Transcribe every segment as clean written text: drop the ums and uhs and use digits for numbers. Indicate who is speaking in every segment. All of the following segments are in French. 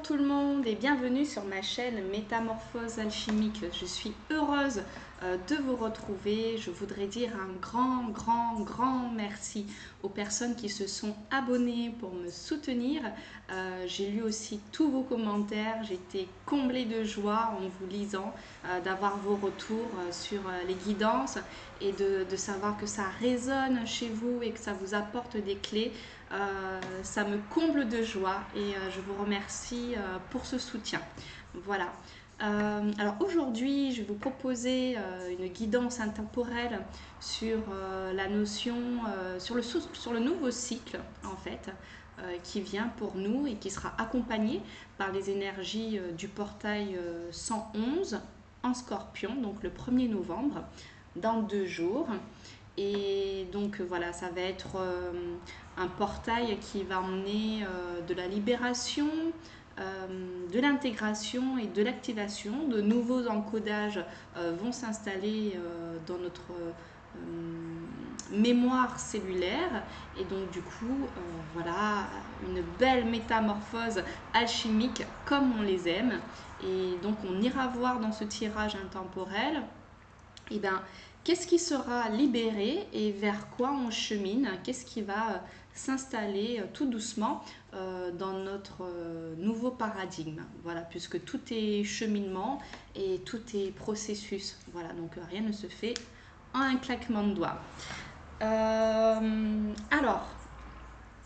Speaker 1: Bonjour tout le monde et bienvenue sur ma chaîne Métamorphose Alchimique. Je suis heureuse de vous retrouver. Je voudrais dire un grand merci aux personnes qui se sont abonnées pour me soutenir. J'ai lu aussi tous vos commentaires. J'étais comblée de joie en vous lisant, d'avoir vos retours sur les guidances et de savoir que ça résonne chez vous et que ça vous apporte des clés. Ça me comble de joie et je vous remercie pour ce soutien. Voilà. Alors aujourd'hui, je vais vous proposer une guidance intemporelle sur la notion, sur le nouveau cycle en fait, qui vient pour nous et qui sera accompagné par les énergies du portail 111 en Scorpion, donc le 1er novembre, dans 2 jours. Et donc voilà, ça va être un portail qui va emmener de la libération, de l'intégration et de l'activation. De nouveaux encodages vont s'installer dans notre mémoire cellulaire. Et donc du coup, voilà, une belle métamorphose alchimique comme on les aime. Et donc on ira voir dans ce tirage intemporel, eh ben, qu'est-ce qui sera libéré et vers quoi on chemine, qu'est-ce qui va s'installer tout doucement dans notre nouveau paradigme. Voilà, puisque tout est cheminement et tout est processus. Voilà, donc rien ne se fait en un claquement de doigts. Alors,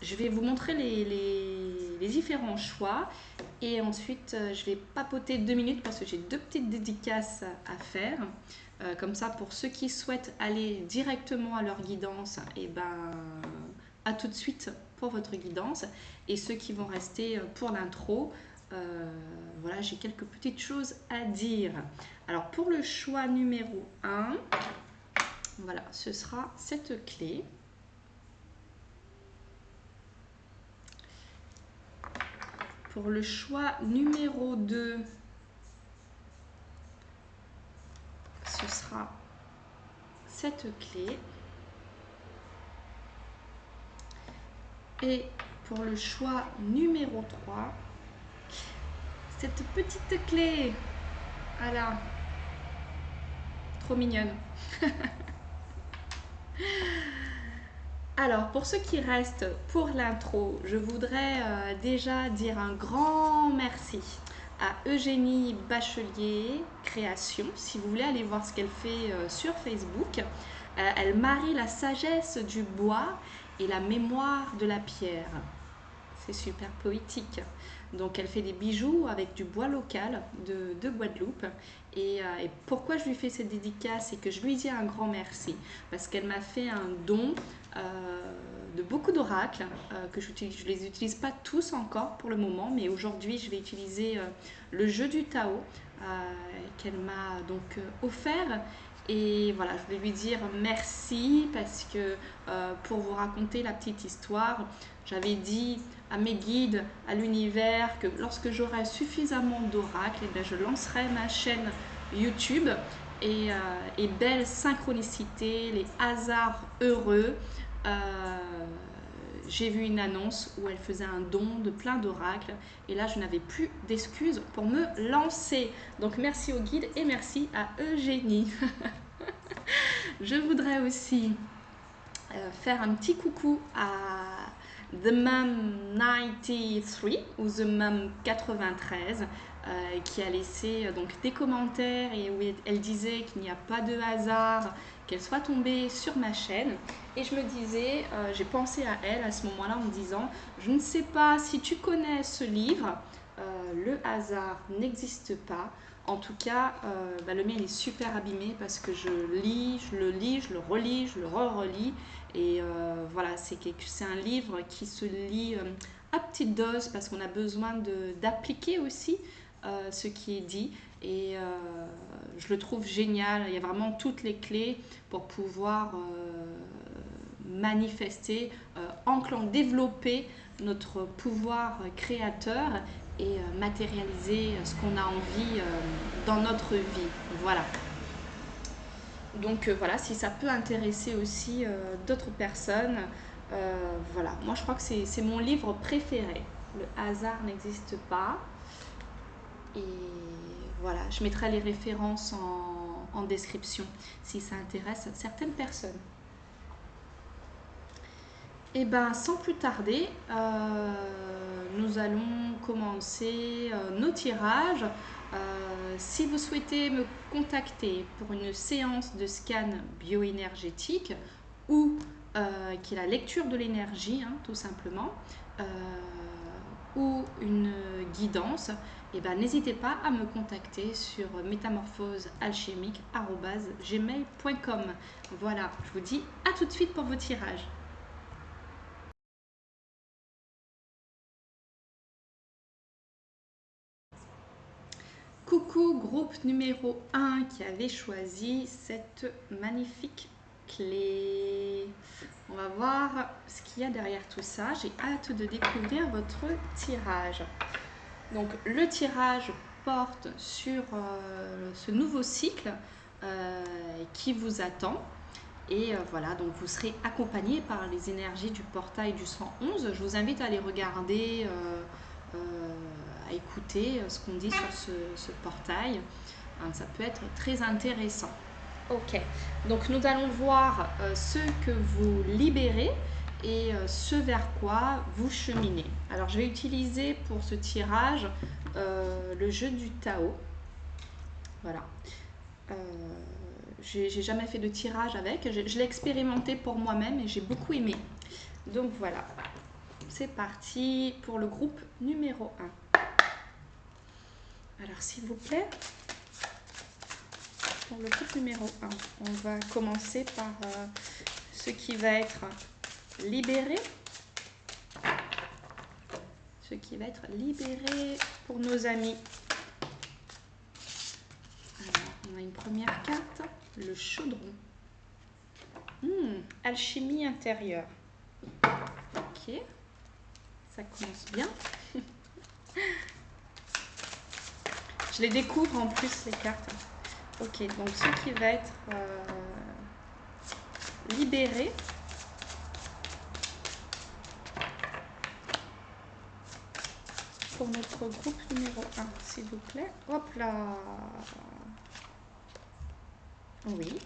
Speaker 1: je vais vous montrer les différents choix et ensuite je vais papoter 2 minutes parce que j'ai 2 petites dédicaces à faire. Comme ça, pour ceux qui souhaitent aller directement à leur guidance, et ben, à tout de suite pour votre guidance. Et ceux qui vont rester pour l'intro, voilà, j'ai quelques petites choses à dire. Alors pour le choix numéro 1, voilà, ce sera cette clé. Pour le choix numéro 2, ce sera cette clé. Et pour le choix numéro 3, cette petite clé. Voilà. Trop mignonne. Alors, pour ceux qui restent pour l'intro, je voudrais déjà dire un grand merci à Eugénie Bachelier Création. Si vous voulez aller voir ce qu'elle fait sur Facebook, elle marie la sagesse du bois et la mémoire de la pierre. C'est super poétique. Donc elle fait des bijoux avec du bois local de Guadeloupe. Et pourquoi je lui fais cette dédicace et que je lui dis un grand merci? Parce qu'elle m'a fait un don de beaucoup d'oracles que je ne les utilise pas tous encore pour le moment, mais aujourd'hui je vais utiliser le jeu du Tao qu'elle m'a donc offert. Et voilà, je voulais lui dire merci parce que pour vous raconter la petite histoire, j'avais dit à mes guides, à l'univers, que lorsque j'aurai suffisamment d'oracles, eh bien, je lancerai ma chaîne YouTube. Et belle synchronicité, les hasards heureux. J'ai vu une annonce où elle faisait un don de plein d'oracles et là je n'avais plus d'excuses pour me lancer. Donc merci au guide et merci à Eugénie. Je voudrais aussi faire un petit coucou à The Mum 93 ou The Mum 93 qui a laissé donc des commentaires et où elle disait qu'il n'y a pas de hasard, qu'elle soit tombée sur ma chaîne. Et je me disais, j'ai pensé à elle à ce moment-là en me disant, je ne sais pas si tu connais ce livre, Le hasard n'existe pas. En tout cas, le mien il est super abîmé parce que je le lis, je le relis, je le re-relis. Et voilà, c'est un livre qui se lit à petite dose parce qu'on a besoin d'appliquer aussi ce qui est dit. Et je le trouve génial. Il y a vraiment toutes les clés pour pouvoir manifester, développer notre pouvoir créateur et matérialiser ce qu'on a envie dans notre vie. Voilà. Donc voilà, si ça peut intéresser aussi d'autres personnes, voilà. Moi je crois que c'est mon livre préféré. Le hasard n'existe pas. Et voilà, je mettrai les références en description si ça intéresse certaines personnes. Et bien, sans plus tarder, nous allons commencer nos tirages. Si vous souhaitez me contacter pour une séance de scan bioénergétique ou qui est la lecture de l'énergie, hein, tout simplement, ou une guidance, et ben, n'hésitez pas à me contacter sur métamorphosealchimique@gmail.com. Voilà, je vous dis à tout de suite pour vos tirages. Coucou groupe numéro 1 qui avait choisi cette magnifique clé. On va voir ce qu'il y a derrière tout ça. J'ai hâte de découvrir votre tirage. Donc le tirage porte sur ce nouveau cycle qui vous attend. Et voilà, donc vous serez accompagné par les énergies du portail du 111. Je vous invite à aller regarder, à écouter ce qu'on dit sur ce portail. Ça peut être très intéressant. Ok, donc nous allons voir ce que vous libérez et ce vers quoi vous cheminez. Alors je vais utiliser pour ce tirage le jeu du Tao. Voilà. J'ai jamais fait de tirage avec, je l'ai expérimenté pour moi-même et j'ai beaucoup aimé. Donc voilà, c'est parti pour le groupe numéro 1. Alors s'il vous plaît, pour le groupe numéro 1, on va commencer par ce qui va être libéré. Ce qui va être libéré pour nos amis. Alors, on a une première carte, le chaudron. Alchimie intérieure. Ok, ça commence bien. Je les découvre en plus, les cartes. Ok, donc ce qui va être libéré. Pour notre groupe numéro 1, s'il vous plaît. Hop là. Oui.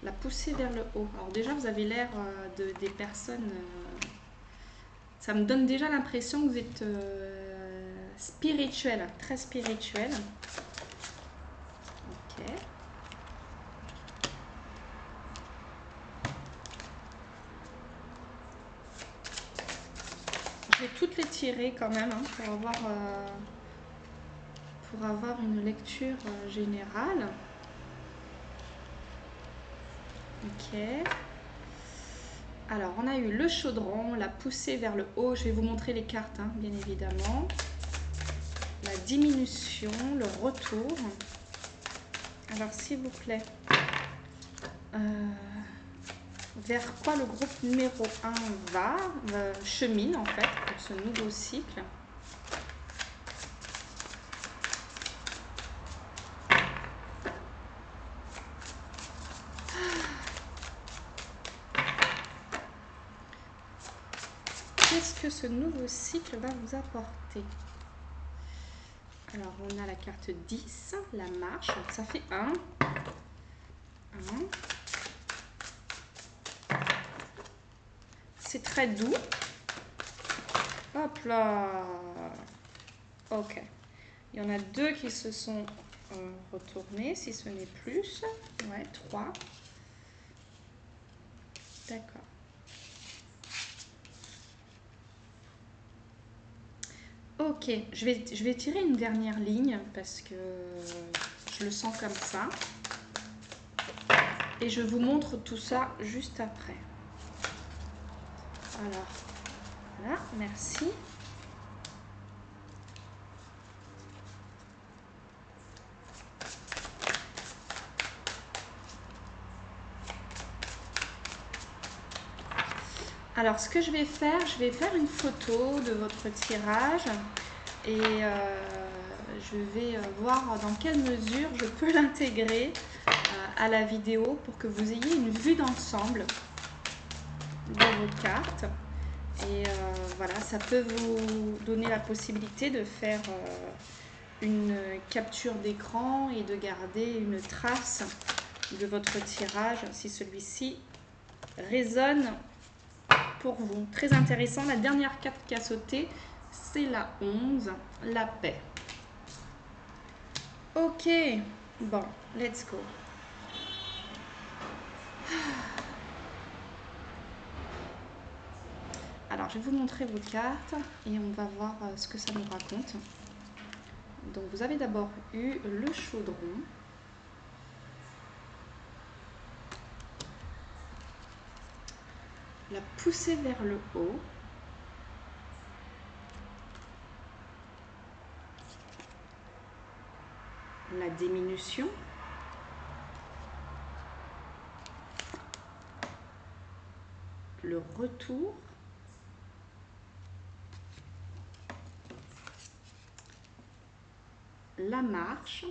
Speaker 1: La poussée vers le haut. Alors déjà, vous avez l'air des personnes... ça me donne déjà l'impression que vous êtes spirituel, très spirituel. Ok. Je vais toutes les tirer quand même hein, pour avoir une lecture générale. Ok. Alors, on a eu le chaudron, la poussée vers le haut. Je vais vous montrer les cartes, hein, bien évidemment. La diminution, le retour. Alors, s'il vous plaît, vers quoi le groupe numéro 1 chemine en fait pour ce nouveau cycle. Qu'est-ce que ce nouveau cycle va vous apporter? Alors, on a la carte 10, la marche, ça fait 1. C'est très doux. Hop là. Ok. Il y en a 2 qui se sont retournés, si ce n'est plus. Ouais, 3. D'accord. Ok, je vais tirer une dernière ligne parce que je le sens comme ça. Et je vous montre tout ça juste après. Alors, voilà, merci. Alors, ce que je vais faire une photo de votre tirage et je vais voir dans quelle mesure je peux l'intégrer à la vidéo pour que vous ayez une vue d'ensemble. dans vos cartes. Et voilà, ça peut vous donner la possibilité de faire une capture d'écran et de garder une trace de votre tirage si celui-ci résonne pour vous. Très intéressant. La dernière carte qui a sauté, c'est la 11, la paix. Ok, bon, let's go. Alors, je vais vous montrer vos cartes et on va voir ce que ça nous raconte. Donc, vous avez d'abord eu le chaudron. La poussée vers le haut. La diminution. Le retour. La marche.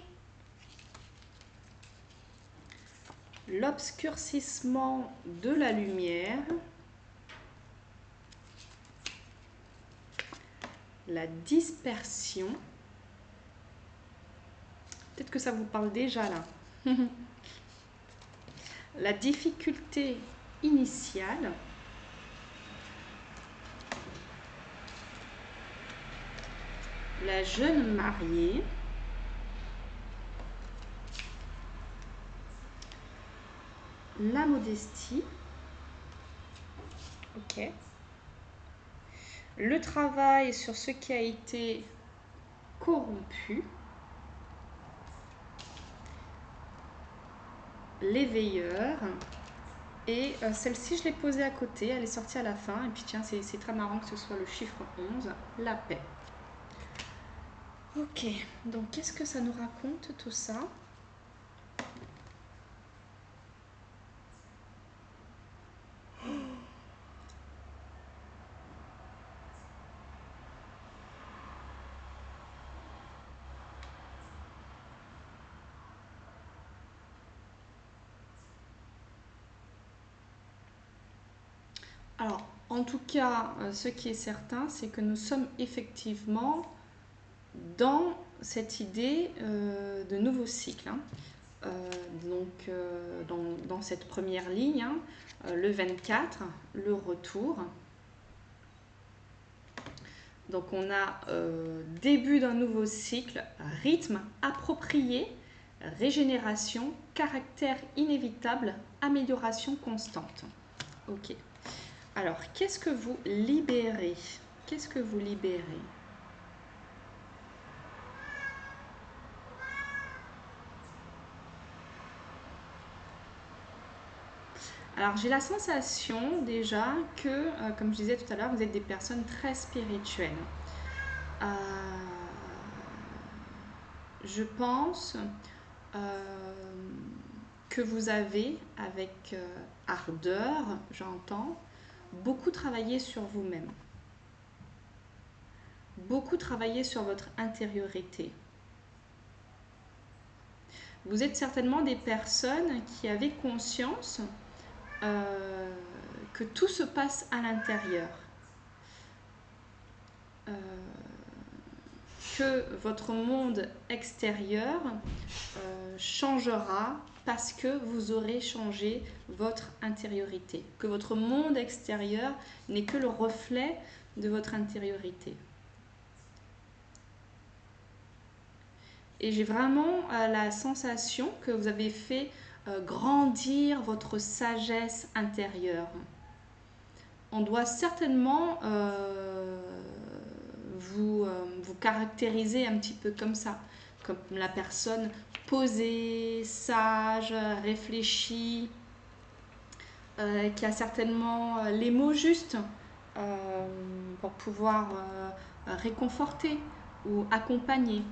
Speaker 1: L'obscurcissement de la lumière. La dispersion. Peut-être que ça vous parle déjà là. La difficulté initiale. La jeune mariée. La modestie. Ok. Le travail sur ce qui a été corrompu. L'éveilleur. Et celle-ci, je l'ai posée à côté, elle est sortie à la fin. Et puis tiens, c'est très marrant que ce soit le chiffre 11, la paix. Ok, donc qu'est-ce que ça nous raconte tout ça? Alors, en tout cas, ce qui est certain, c'est que nous sommes effectivement dans cette idée de nouveau cycle. Hein. Dans cette première ligne, hein, le 24, le retour. Donc on a début d'un nouveau cycle, rythme approprié, régénération, caractère inévitable, amélioration constante. Ok. Alors, qu'est-ce que vous libérez? Qu'est-ce que vous libérez? Alors, j'ai la sensation déjà que, comme je disais tout à l'heure, vous êtes des personnes très spirituelles. Euh, je pense que vous avez, avec ardeur, j'entends, beaucoup travaillé sur vous-même. Beaucoup travaillé sur votre intériorité. Vous êtes certainement des personnes qui avaient conscience que tout se passe à l'intérieur. Que votre monde extérieur changera parce que vous aurez changé votre intériorité. Que votre monde extérieur n'est que le reflet de votre intériorité. Et j'ai vraiment la sensation que vous avez fait grandir votre sagesse intérieure. On doit certainement vous caractériser un petit peu comme ça, comme la personne posée, sage, réfléchie, qui a certainement les mots justes pour pouvoir réconforter ou accompagner.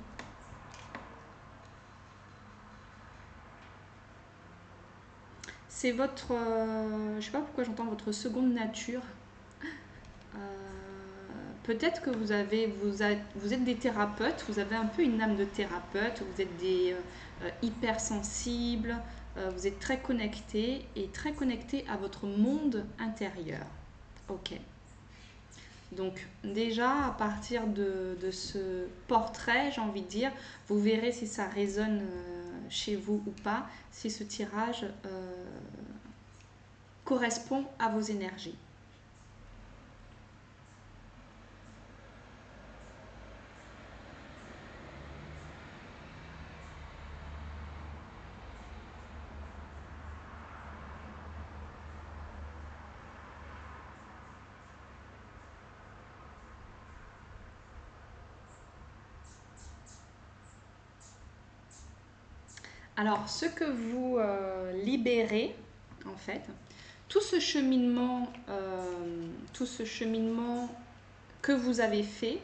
Speaker 1: C'est votre, je ne sais pas pourquoi j'entends votre seconde nature. Peut-être que vous êtes des thérapeutes, vous avez un peu une âme de thérapeute, vous êtes des hypersensibles, vous êtes très connectés et très connectés à votre monde intérieur. Ok. Donc déjà, à partir de ce portrait, j'ai envie de dire, vous verrez si ça résonne chez vous ou pas, si ce tirage correspond à vos énergies. Alors, ce que vous libérez, en fait, tout ce cheminement que vous avez fait,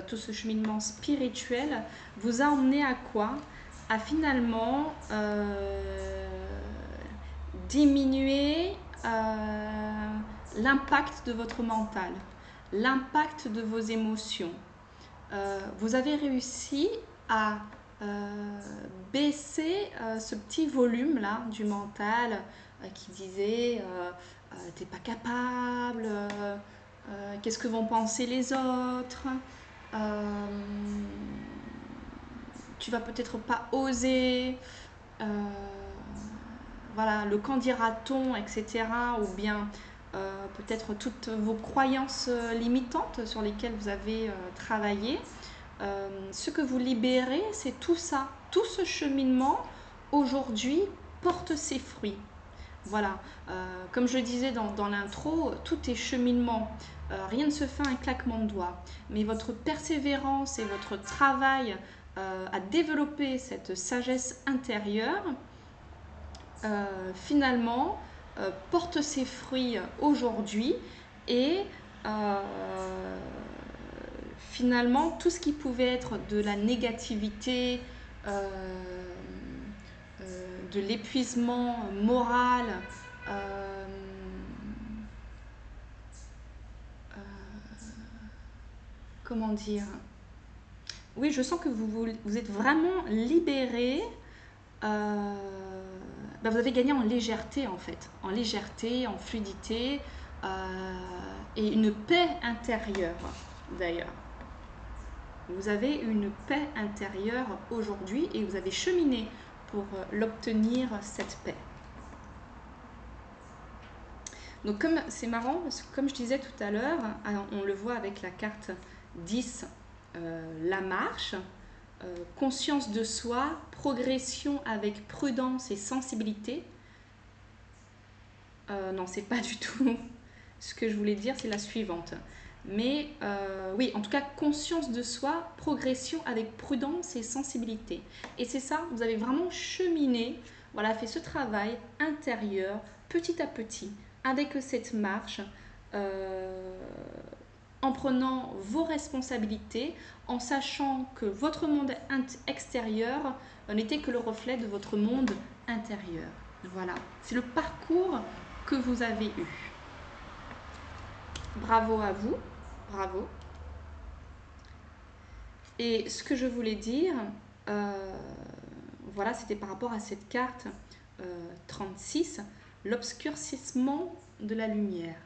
Speaker 1: tout ce cheminement spirituel, vous a emmené à quoi? À finalement diminuer l'impact de votre mental, l'impact de vos émotions. Vous avez réussi à baisser ce petit volume là du mental qui disait t'es pas capable, qu'est-ce que vont penser les autres, euh, tu vas peut-être pas oser, euh, voilà, le quand dira-t-on, etc. Ou bien peut-être toutes vos croyances limitantes sur lesquelles vous avez travaillé. Ce que vous libérez, c'est tout ça. Tout ce cheminement, aujourd'hui, porte ses fruits. Voilà, comme je disais dans l'intro, tout est cheminement. Rien ne se fait un claquement de doigts. Mais votre persévérance et votre travail à développer cette sagesse intérieure, finalement, porte ses fruits aujourd'hui et euh, finalement, tout ce qui pouvait être de la négativité, de l'épuisement moral, euh, comment dire? Oui, je sens que vous êtes vraiment libéré. euh, vous avez gagné en légèreté en fait, en légèreté, en fluidité et une paix intérieure d'ailleurs. Vous avez une paix intérieure aujourd'hui et vous avez cheminé pour l'obtenir, cette paix. Donc comme c'est marrant, parce que comme je disais tout à l'heure, on le voit avec la carte 10, la marche, conscience de soi, progression avec prudence et sensibilité. Non, c'est pas du tout ce que je voulais dire, c'est la suivante. Mais oui, en tout cas, conscience de soi, progression avec prudence et sensibilité. Et c'est ça, vous avez vraiment cheminé, voilà, fait ce travail intérieur, petit à petit, avec cette marche, euh, en prenant vos responsabilités, en sachant que votre monde extérieur n'était que le reflet de votre monde intérieur. Voilà, c'est le parcours que vous avez eu. Bravo à vous, bravo. Et ce que je voulais dire, euh, voilà, c'était par rapport à cette carte 36, l'obscurcissement de la lumière.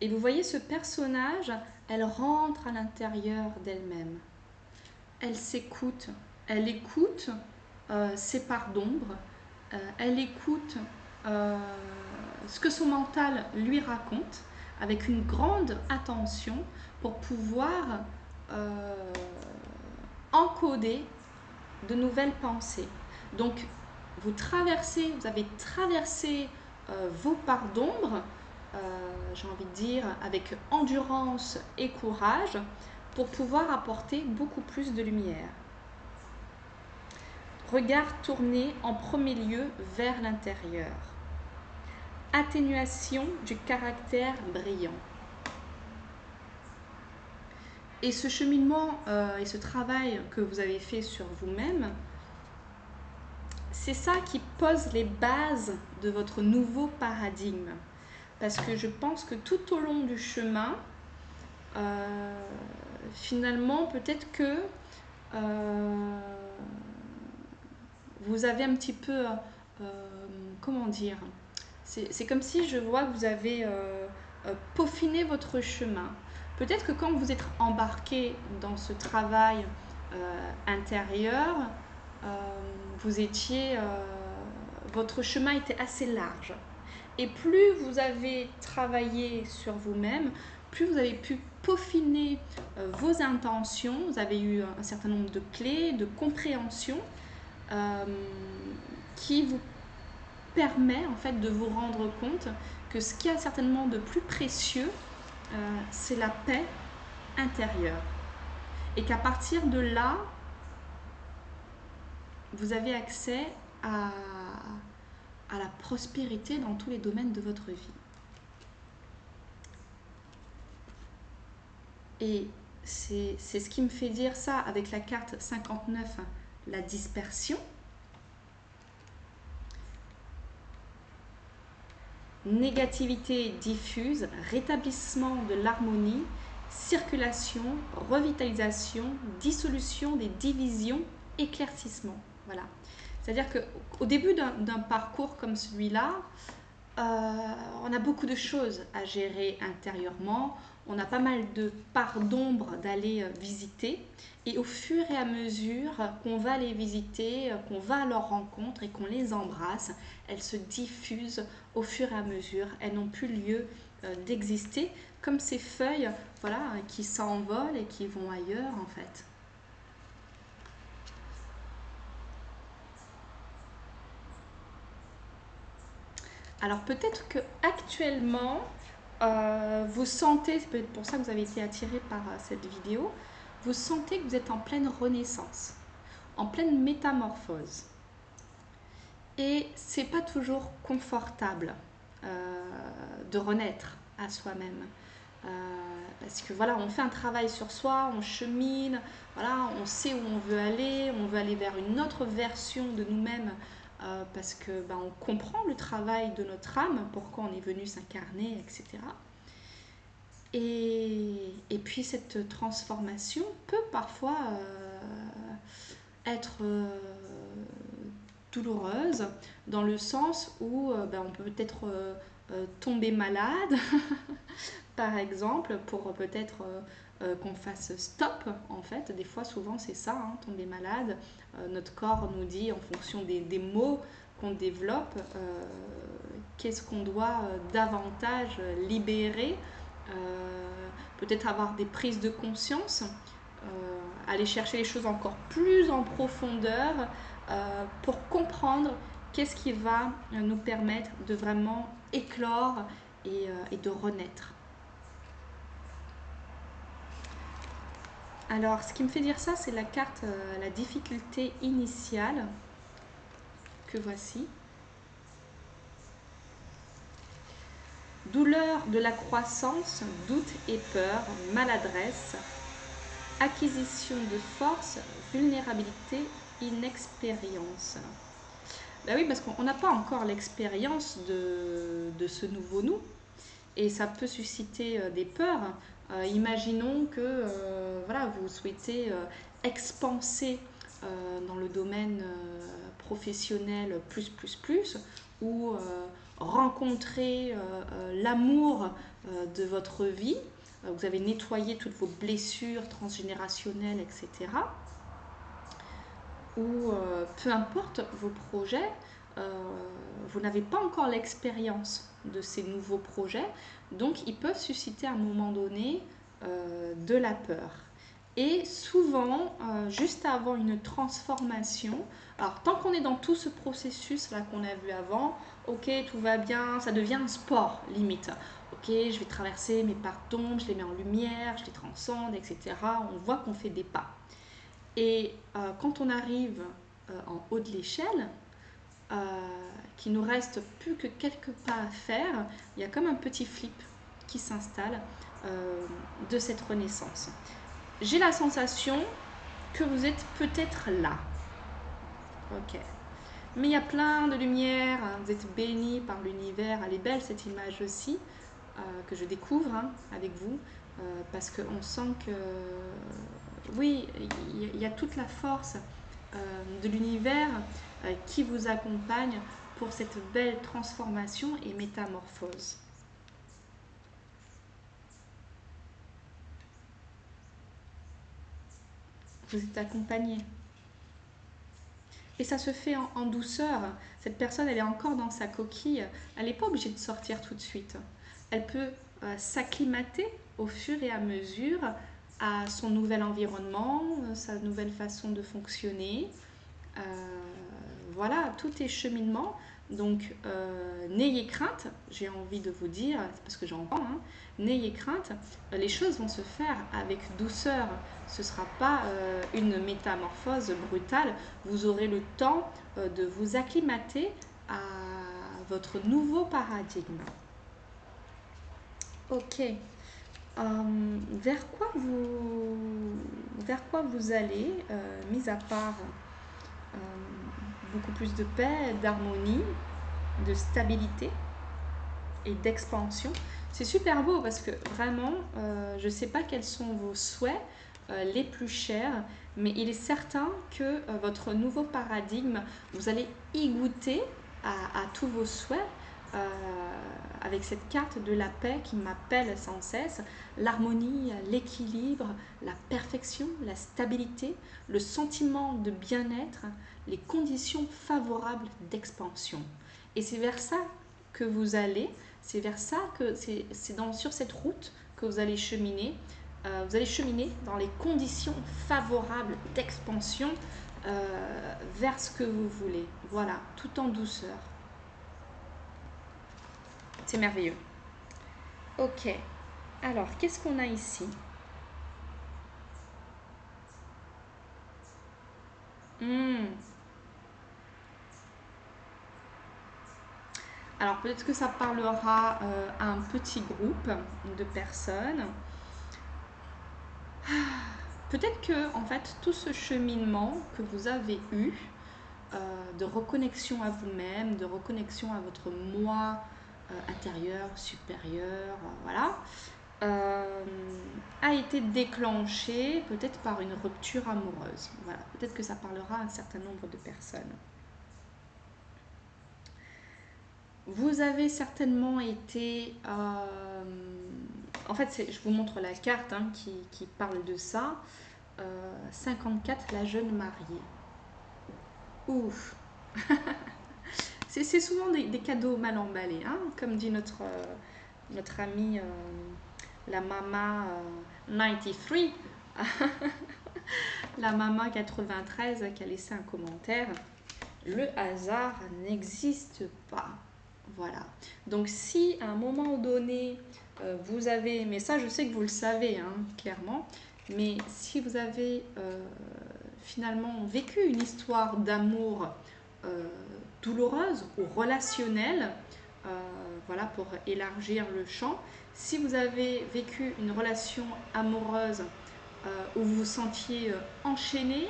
Speaker 1: Et vous voyez ce personnage, elle rentre à l'intérieur d'elle-même. Elle s'écoute, elle écoute ses parts d'ombre, elle écoute ce que son mental lui raconte avec une grande attention pour pouvoir encoder de nouvelles pensées. Donc, vous avez traversé vos parts d'ombre, j'ai envie de dire, avec endurance et courage pour pouvoir apporter beaucoup plus de lumière. Regard tourné en premier lieu vers l'intérieur. Atténuation du caractère brillant. Et ce cheminement et ce travail que vous avez fait sur vous-même, c'est ça qui pose les bases de votre nouveau paradigme. Parce que je pense que tout au long du chemin, finalement, peut-être que vous avez un petit peu comment dire, c'est comme si je vois que vous avez peaufiné votre chemin. Peut-être que quand vous êtes embarqué dans ce travail intérieur, euh, vous étiez, votre chemin était assez large. Et plus vous avez travaillé sur vous-même, plus vous avez pu peaufiner vos intentions, vous avez eu un certain nombre de clés, de compréhension euh, qui vous permet en fait de vous rendre compte que ce qui a certainement de plus précieux, c'est la paix intérieure. Et qu'à partir de là, vous avez accès à la prospérité dans tous les domaines de votre vie. Et c'est ce qui me fait dire ça avec la carte 59, la dispersion. Négativité diffuse, rétablissement de l'harmonie, circulation, revitalisation, dissolution des divisions, éclaircissement. Voilà. C'est-à-dire qu'au début d'un parcours comme celui-là, on a beaucoup de choses à gérer intérieurement, on a pas mal de parts d'ombre d'aller visiter, et au fur et à mesure qu'on va les visiter, qu'on va à leur rencontre et qu'on les embrasse, elles se diffusent au fur et à mesure, elles n'ont plus lieu d'exister, comme ces feuilles voilà, qui s'envolent et qui vont ailleurs en fait. Alors peut-être que actuellement, vous sentez, c'est peut-être pour ça que vous avez été attiré par cette vidéo, vous sentez que vous êtes en pleine renaissance, en pleine métamorphose. Et c'est pas toujours confortable de renaître à soi-même. Parce que voilà, on fait un travail sur soi, on chemine, voilà, on sait où on veut aller vers une autre version de nous-mêmes parce que on comprend le travail de notre âme, pourquoi on est venu s'incarner, etc. Et puis cette transformation peut parfois être douloureuse dans le sens où on peut peut-être tomber malade par exemple pour peut-être qu'on fasse stop en fait. Des fois souvent c'est ça, hein, tomber malade. Notre corps nous dit en fonction des mots qu'on développe qu'est-ce qu'on doit davantage libérer, peut-être avoir des prises de conscience, aller chercher les choses encore plus en profondeur pour comprendre qu'est-ce qui va nous permettre de vraiment éclore et de renaître. Alors, ce qui me fait dire ça, c'est la carte la difficulté initiale que voici. Douleur de la croissance, doute et peur, maladresse, acquisition de force, vulnérabilité, inexpérience. Ben oui, parce qu'on n'a pas encore l'expérience de ce nouveau nous et ça peut susciter des peurs. Imaginons que voilà, vous souhaitez expanser dans le domaine professionnel ou rencontrer l'amour de votre vie. Vous avez nettoyé toutes vos blessures transgénérationnelles, etc. Ou peu importe vos projets, vous n'avez pas encore l'expérience de ces nouveaux projets, donc ils peuvent susciter à un moment donné de la peur. Et souvent, juste avant une transformation, alors tant qu'on est dans tout ce processus là qu'on a vu avant, ok, tout va bien, ça devient un sport limite. Ok, je vais traverser mes parts d'ombre, je les mets en lumière, je les transcende, etc. On voit qu'on fait des pas. Et quand on arrive en haut de l'échelle, qu'il nous reste plus que quelques pas à faire, il y a comme un petit flip qui s'installe de cette renaissance. J'ai la sensation que vous êtes peut-être là. Ok. Mais il y a plein de lumière, hein, vous êtes bénis par l'univers. Elle est belle cette image aussi, que je découvre avec vous, parce qu'on sent que, oui, il y a toute la force de l'univers qui vous accompagne pour cette belle transformation et métamorphose. Vous êtes accompagné. Et ça se fait en douceur. Cette personne, elle est encore dans sa coquille. Elle n'est pas obligée de sortir tout de suite. Elle peut s'acclimater au fur et à mesure à son nouvel environnement, sa nouvelle façon de fonctionner. Euh, voilà, tout est cheminement. Donc, n'ayez crainte, j'ai envie de vous dire, parce que j'entends, hein, n'ayez crainte, les choses vont se faire avec douceur. Ce ne sera pas une métamorphose brutale. Vous aurez le temps de vous acclimater à votre nouveau paradigme. Ok. Vers quoi vous allez, mis à part euh, beaucoup plus de paix, d'harmonie, de stabilité et d'expansion. C'est super beau parce que vraiment, je ne sais pas quels sont vos souhaits les plus chers, mais il est certain que votre nouveau paradigme, vous allez y goûter à tous vos souhaits. Avec cette carte de la paix qui m'appelle sans cesse, l'harmonie, l'équilibre, la perfection, la stabilité, le sentiment de bien-être, les conditions favorables d'expansion. Et c'est vers ça que vous allez, c'est vers ça que sur cette route que vous allez cheminer. Vous allez cheminer dans les conditions favorables d'expansion vers ce que vous voulez. Voilà, tout en douceur. C'est merveilleux. Ok. Alors, qu'est-ce qu'on a ici? Alors, peut-être que ça parlera à un petit groupe de personnes. Peut-être que, en fait, tout ce cheminement que vous avez eu, de reconnexion à vous-même, de reconnexion à votre moi intérieur, supérieur, voilà, a été déclenché peut-être par une rupture amoureuse. Voilà, peut-être que ça parlera à un certain nombre de personnes. Vous avez certainement été... en fait, je vous montre la carte hein, qui parle de ça. 54, la jeune mariée. Ouf. C'est souvent des cadeaux mal emballés, hein, comme dit notre amie la Mama 93, la Mama 93 qui a laissé un commentaire. Le hasard n'existe pas. Voilà. Donc si à un moment donné, vous avez, mais ça je sais que vous le savez hein, clairement, mais si vous avez finalement vécu une histoire d'amour douloureuse ou relationnelle, voilà pour élargir le champ, si vous avez vécu une relation amoureuse où vous vous sentiez enchaîné,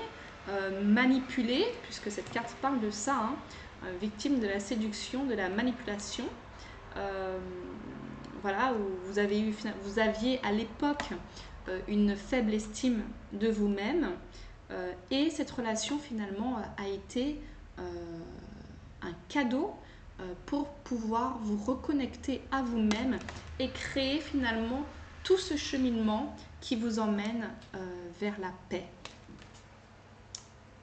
Speaker 1: manipulé, puisque cette carte parle de ça, hein, victime de la séduction, de la manipulation, voilà, où vous aviez à l'époque une faible estime de vous-même, et cette relation finalement a été un cadeau pour pouvoir vous reconnecter à vous-même et créer finalement tout ce cheminement qui vous emmène vers la paix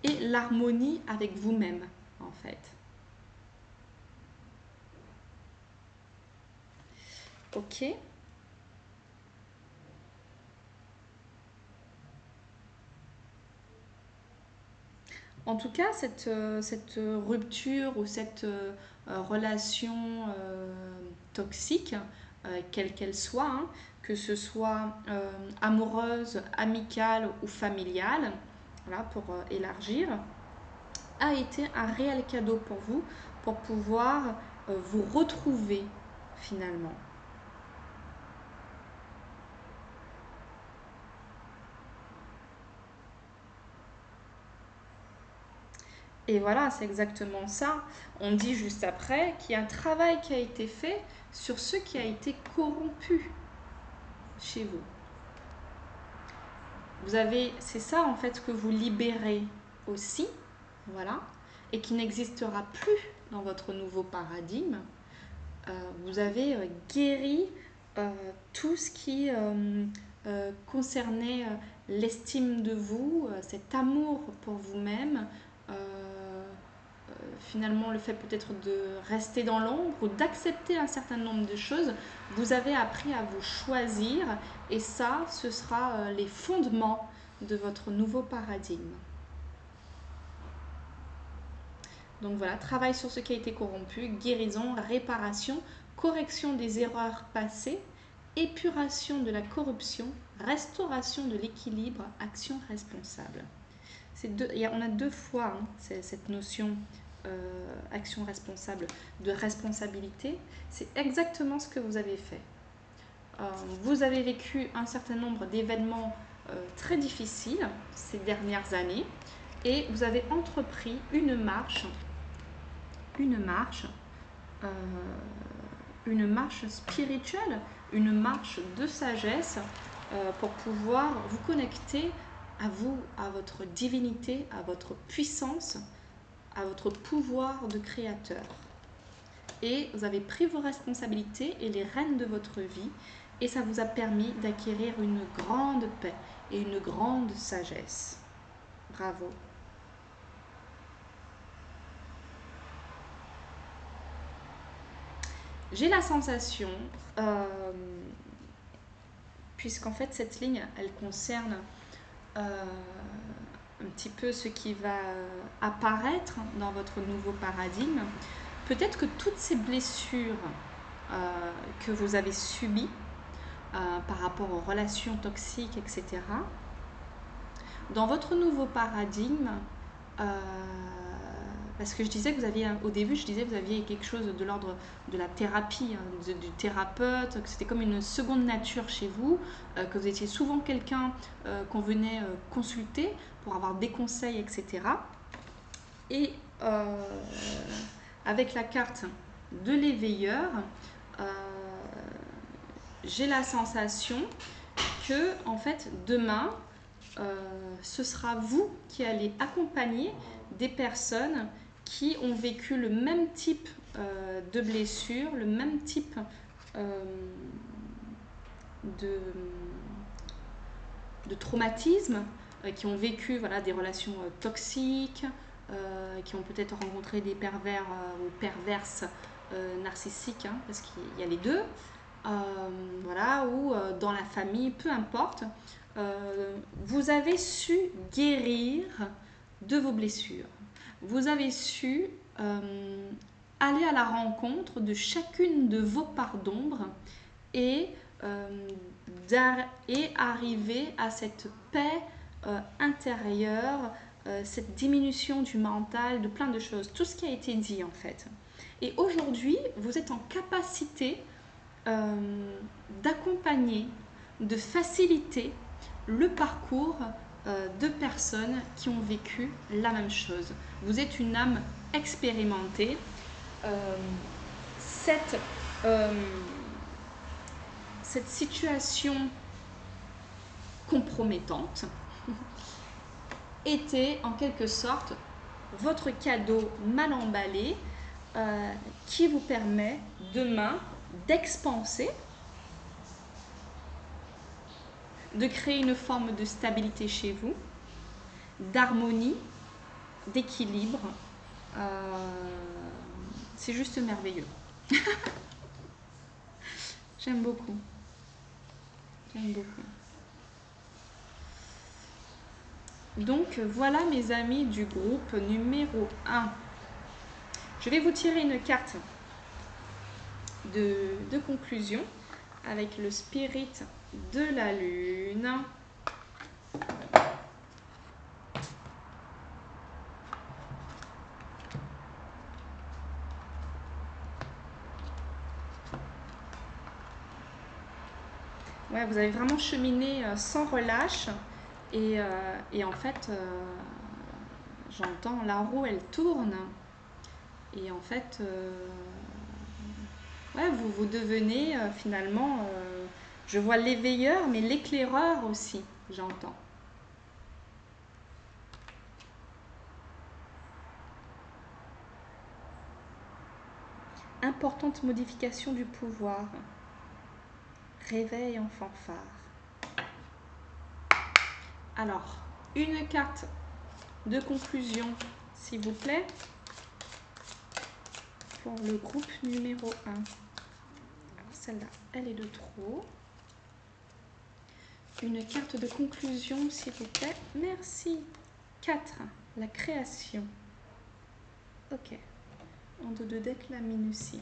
Speaker 1: et l'harmonie avec vous-même en fait. Ok. En tout cas, cette rupture ou cette relation toxique, quelle qu'elle soit, hein, que ce soit amoureuse, amicale ou familiale, voilà, pour élargir, a été un réel cadeau pour vous, pour pouvoir vous retrouver finalement. Et voilà, c'est exactement ça. On dit juste après qu'il y a un travail qui a été fait sur ce qui a été corrompu chez vous. C'est ça en fait que vous libérez aussi, voilà, et qui n'existera plus dans votre nouveau paradigme. Vous avez guéri tout ce qui concernait l'estime de vous, cet amour pour vous-même, finalement le fait peut-être de rester dans l'ombre ou d'accepter un certain nombre de choses. Vous avez appris à vous choisir et ça, ce sera les fondements de votre nouveau paradigme. Donc voilà, travail sur ce qui a été corrompu, guérison, réparation, correction des erreurs passées, épuration de la corruption, restauration de l'équilibre, action responsable. On a deux fois cette notion action responsable, de responsabilité. C'est exactement ce que vous avez fait. Vous avez vécu un certain nombre d'événements très difficiles ces dernières années et vous avez entrepris une marche spirituelle, une marche de sagesse pour pouvoir vous connecter à vous, à votre divinité, à votre puissance, à votre pouvoir de créateur. Et vous avez pris vos responsabilités et les rênes de votre vie et ça vous a permis d'acquérir une grande paix et une grande sagesse. Bravo. J'ai la sensation, puisqu'en fait cette ligne, elle concerne un petit peu ce qui va apparaître dans votre nouveau paradigme. Peut-être que toutes ces blessures que vous avez subies par rapport aux relations toxiques, etc., dans votre nouveau paradigme, parce que je disais que vous aviez, au début, je disais que vous aviez quelque chose de l'ordre de la thérapie, du thérapeute, que c'était comme une seconde nature chez vous, que vous étiez souvent quelqu'un qu'on venait consulter pour avoir des conseils, etc. Et avec la carte de l'éveilleur, j'ai la sensation que, en fait, demain, ce sera vous qui allez accompagner des personnes qui ont vécu le même type de blessure, le même type de traumatisme, qui ont vécu des relations toxiques, qui ont peut-être rencontré des pervers ou perverses narcissiques, parce qu'il y a les deux, ou dans la famille, peu importe. Vous avez su guérir de vos blessures. Vous avez su aller à la rencontre de chacune de vos parts d'ombre et arriver à cette paix intérieure, cette diminution du mental, de plein de choses, tout ce qui a été dit en fait. Et aujourd'hui, vous êtes en capacité d'accompagner, de faciliter le parcours de personnes qui ont vécu la même chose. Vous êtes une âme expérimentée. Cette situation compromettante était en quelque sorte votre cadeau mal emballé qui vous permet demain d'expanser, de créer une forme de stabilité chez vous, d'harmonie, d'équilibre. C'est juste merveilleux. J'aime beaucoup. J'aime beaucoup. Donc voilà mes amis du groupe numéro 1. Je vais vous tirer une carte de conclusion avec le spirit de la lune. Ouais, vous avez vraiment cheminé sans relâche et en fait j'entends la roue elle tourne et en fait vous devenez finalement je vois l'éveilleur mais l'éclaireur aussi, j'entends. Importante modification du pouvoir. Réveil en fanfare. Alors, une carte de conclusion, s'il vous plaît, pour le groupe numéro 1. Alors, celle-là, elle est de trop. Une carte de conclusion, s'il vous plaît. Merci. 4. La création. Ok. En dos de deck, la minutie.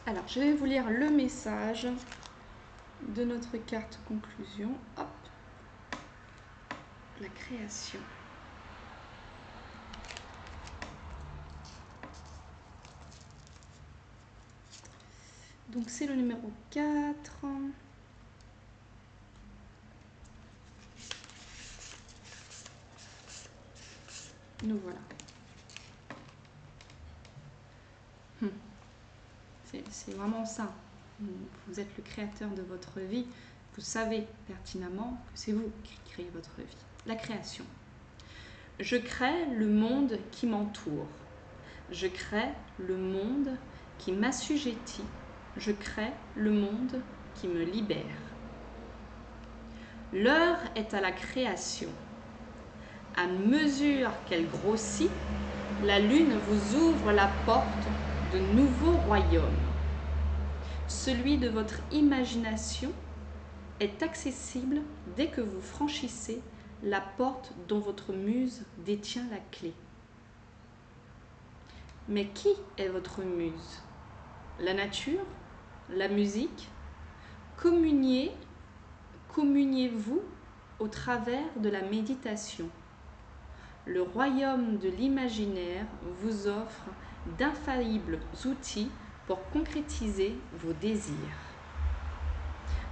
Speaker 1: Alors, je vais vous lire le message de notre carte conclusion. Hop. La création. Donc, c'est le numéro 4. Nous voilà. C'est vraiment ça. Vous êtes le créateur de votre vie. Vous savez pertinemment que c'est vous qui créez votre vie. La création. Je crée le monde qui m'entoure. Je crée le monde qui m'assujettit. Je crée le monde qui me libère. L'heure est à la création. À mesure qu'elle grossit, la lune vous ouvre la porte de nouveaux royaumes. Celui de votre imagination est accessible dès que vous franchissez la porte dont votre muse détient la clé. Mais qui est votre muse? La nature? La musique? Communiez-vous au travers de la méditation. Le royaume de l'imaginaire vous offre d'infaillibles outils pour concrétiser vos désirs.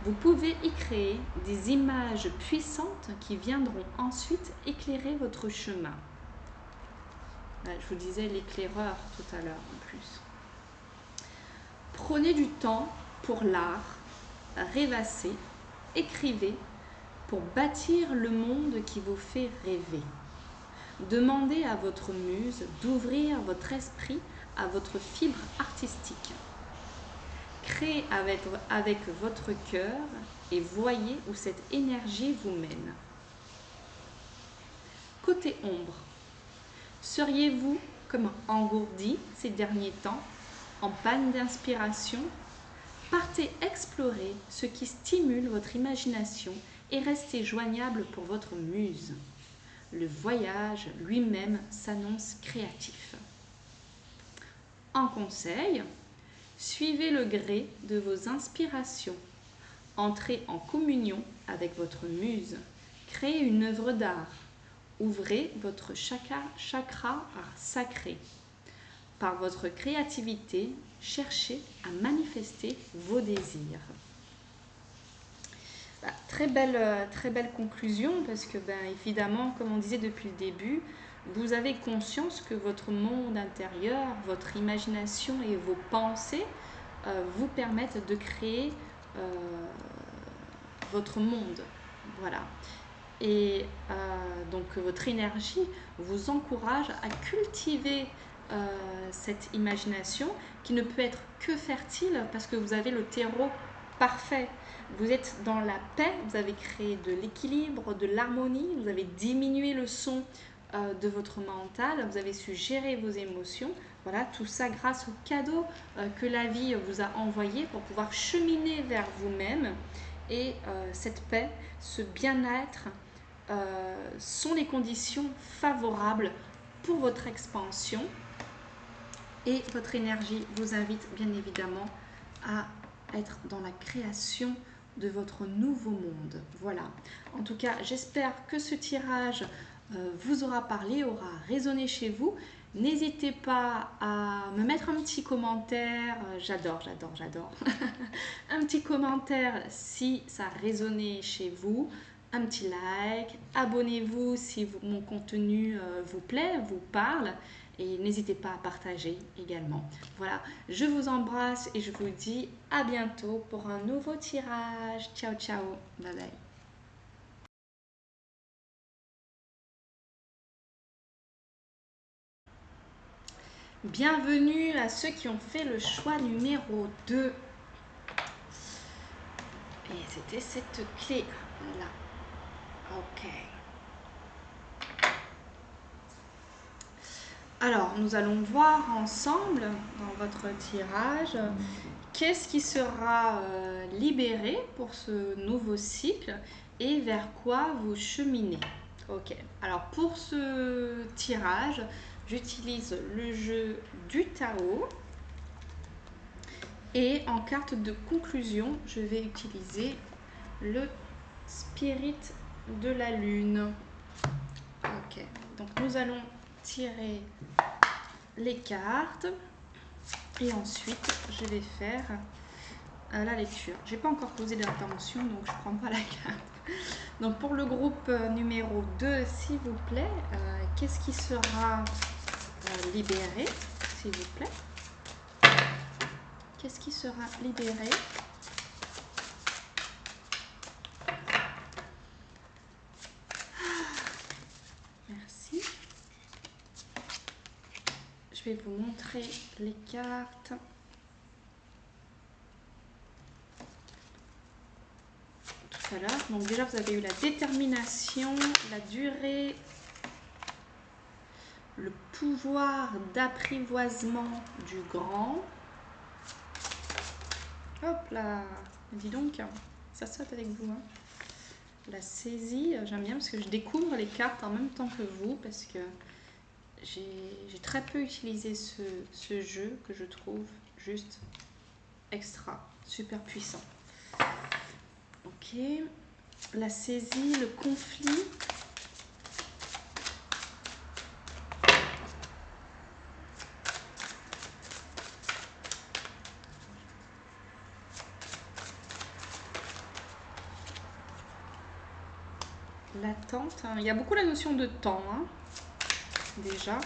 Speaker 1: Vous pouvez y créer des images puissantes qui viendront ensuite éclairer votre chemin. Je vous disais l'éclaireur tout à l'heure en plus. Prenez du temps pour l'art, rêvassez, écrivez pour bâtir le monde qui vous fait rêver. Demandez à votre muse d'ouvrir votre esprit à votre fibre artistique. Créez avec votre cœur et voyez où cette énergie vous mène. Côté ombre, seriez-vous comme engourdi ces derniers temps, en panne d'inspiration? Partez explorer ce qui stimule votre imagination et restez joignable pour votre muse. Le voyage lui-même s'annonce créatif. En conseil, suivez le gré de vos inspirations. Entrez en communion avec votre muse. Créez une œuvre d'art. Ouvrez votre chakra sacré. Par votre créativité, cherchez à manifester vos désirs. Très belle conclusion parce que, évidemment, comme on disait depuis le début, vous avez conscience que votre monde intérieur, votre imagination et vos pensées vous permettent de créer votre monde. Voilà. Et donc votre énergie vous encourage à cultiver cette imagination qui ne peut être que fertile parce que vous avez le terreau parfait. Vous êtes dans la paix, vous avez créé de l'équilibre, de l'harmonie, vous avez diminué le son de votre mental, vous avez su gérer vos émotions. Voilà, tout ça grâce au cadeau que la vie vous a envoyé pour pouvoir cheminer vers vous-même. Et cette paix, ce bien-être sont les conditions favorables pour votre expansion. Et votre énergie vous invite bien évidemment à être dans la création de votre nouveau monde. Voilà. En tout cas, j'espère que ce tirage vous aura parlé, aura résonné chez vous. N'hésitez pas à me mettre un petit commentaire. J'adore. Un petit commentaire si ça a résonné chez vous. Un petit like. Abonnez-vous si mon contenu vous plaît, vous parle. Et n'hésitez pas à partager également. Voilà, je vous embrasse et je vous dis à bientôt pour un nouveau tirage. Ciao, ciao. Bye bye. Bienvenue à ceux qui ont fait le choix numéro 2. Et c'était cette clé là. Ok. Alors, nous allons voir ensemble dans votre tirage qu'est-ce qui sera libéré pour ce nouveau cycle et vers quoi vous cheminez. Ok. Alors, pour ce tirage, j'utilise le jeu du Tao. Et en carte de conclusion, je vais utiliser le Spirit de la Lune. Ok, donc nous allons tirer les cartes et ensuite je vais faire la lecture. Je n'ai pas encore posé d'intention, donc je ne prends pas la carte. Donc pour le groupe numéro 2, s'il vous plaît, qu'est-ce qui sera libéré, s'il vous plaît? Qu'est-ce qui sera libéré? Merci. Je vais vous montrer les cartes. Tout à l'heure. Donc déjà, vous avez eu la détermination, la durée, le pouvoir d'apprivoisement du grand. Hop là, dis donc, ça saute avec vous. Hein. La saisie, j'aime bien parce que je découvre les cartes en même temps que vous parce que j'ai très peu utilisé ce jeu que je trouve juste extra, super puissant. Ok, la saisie, le conflit. L'attente, il y a beaucoup la notion de temps, hein, déjà.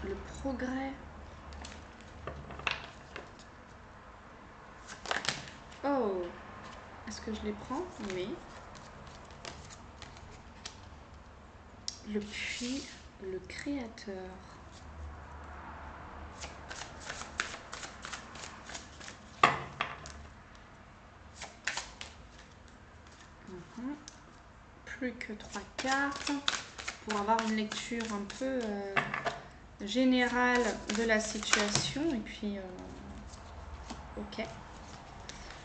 Speaker 1: Le progrès. Oh, est-ce que je les prends? Oui. Le puits, le créateur. Plus que 3 cartes pour avoir une lecture un peu générale de la situation. Et puis, ok.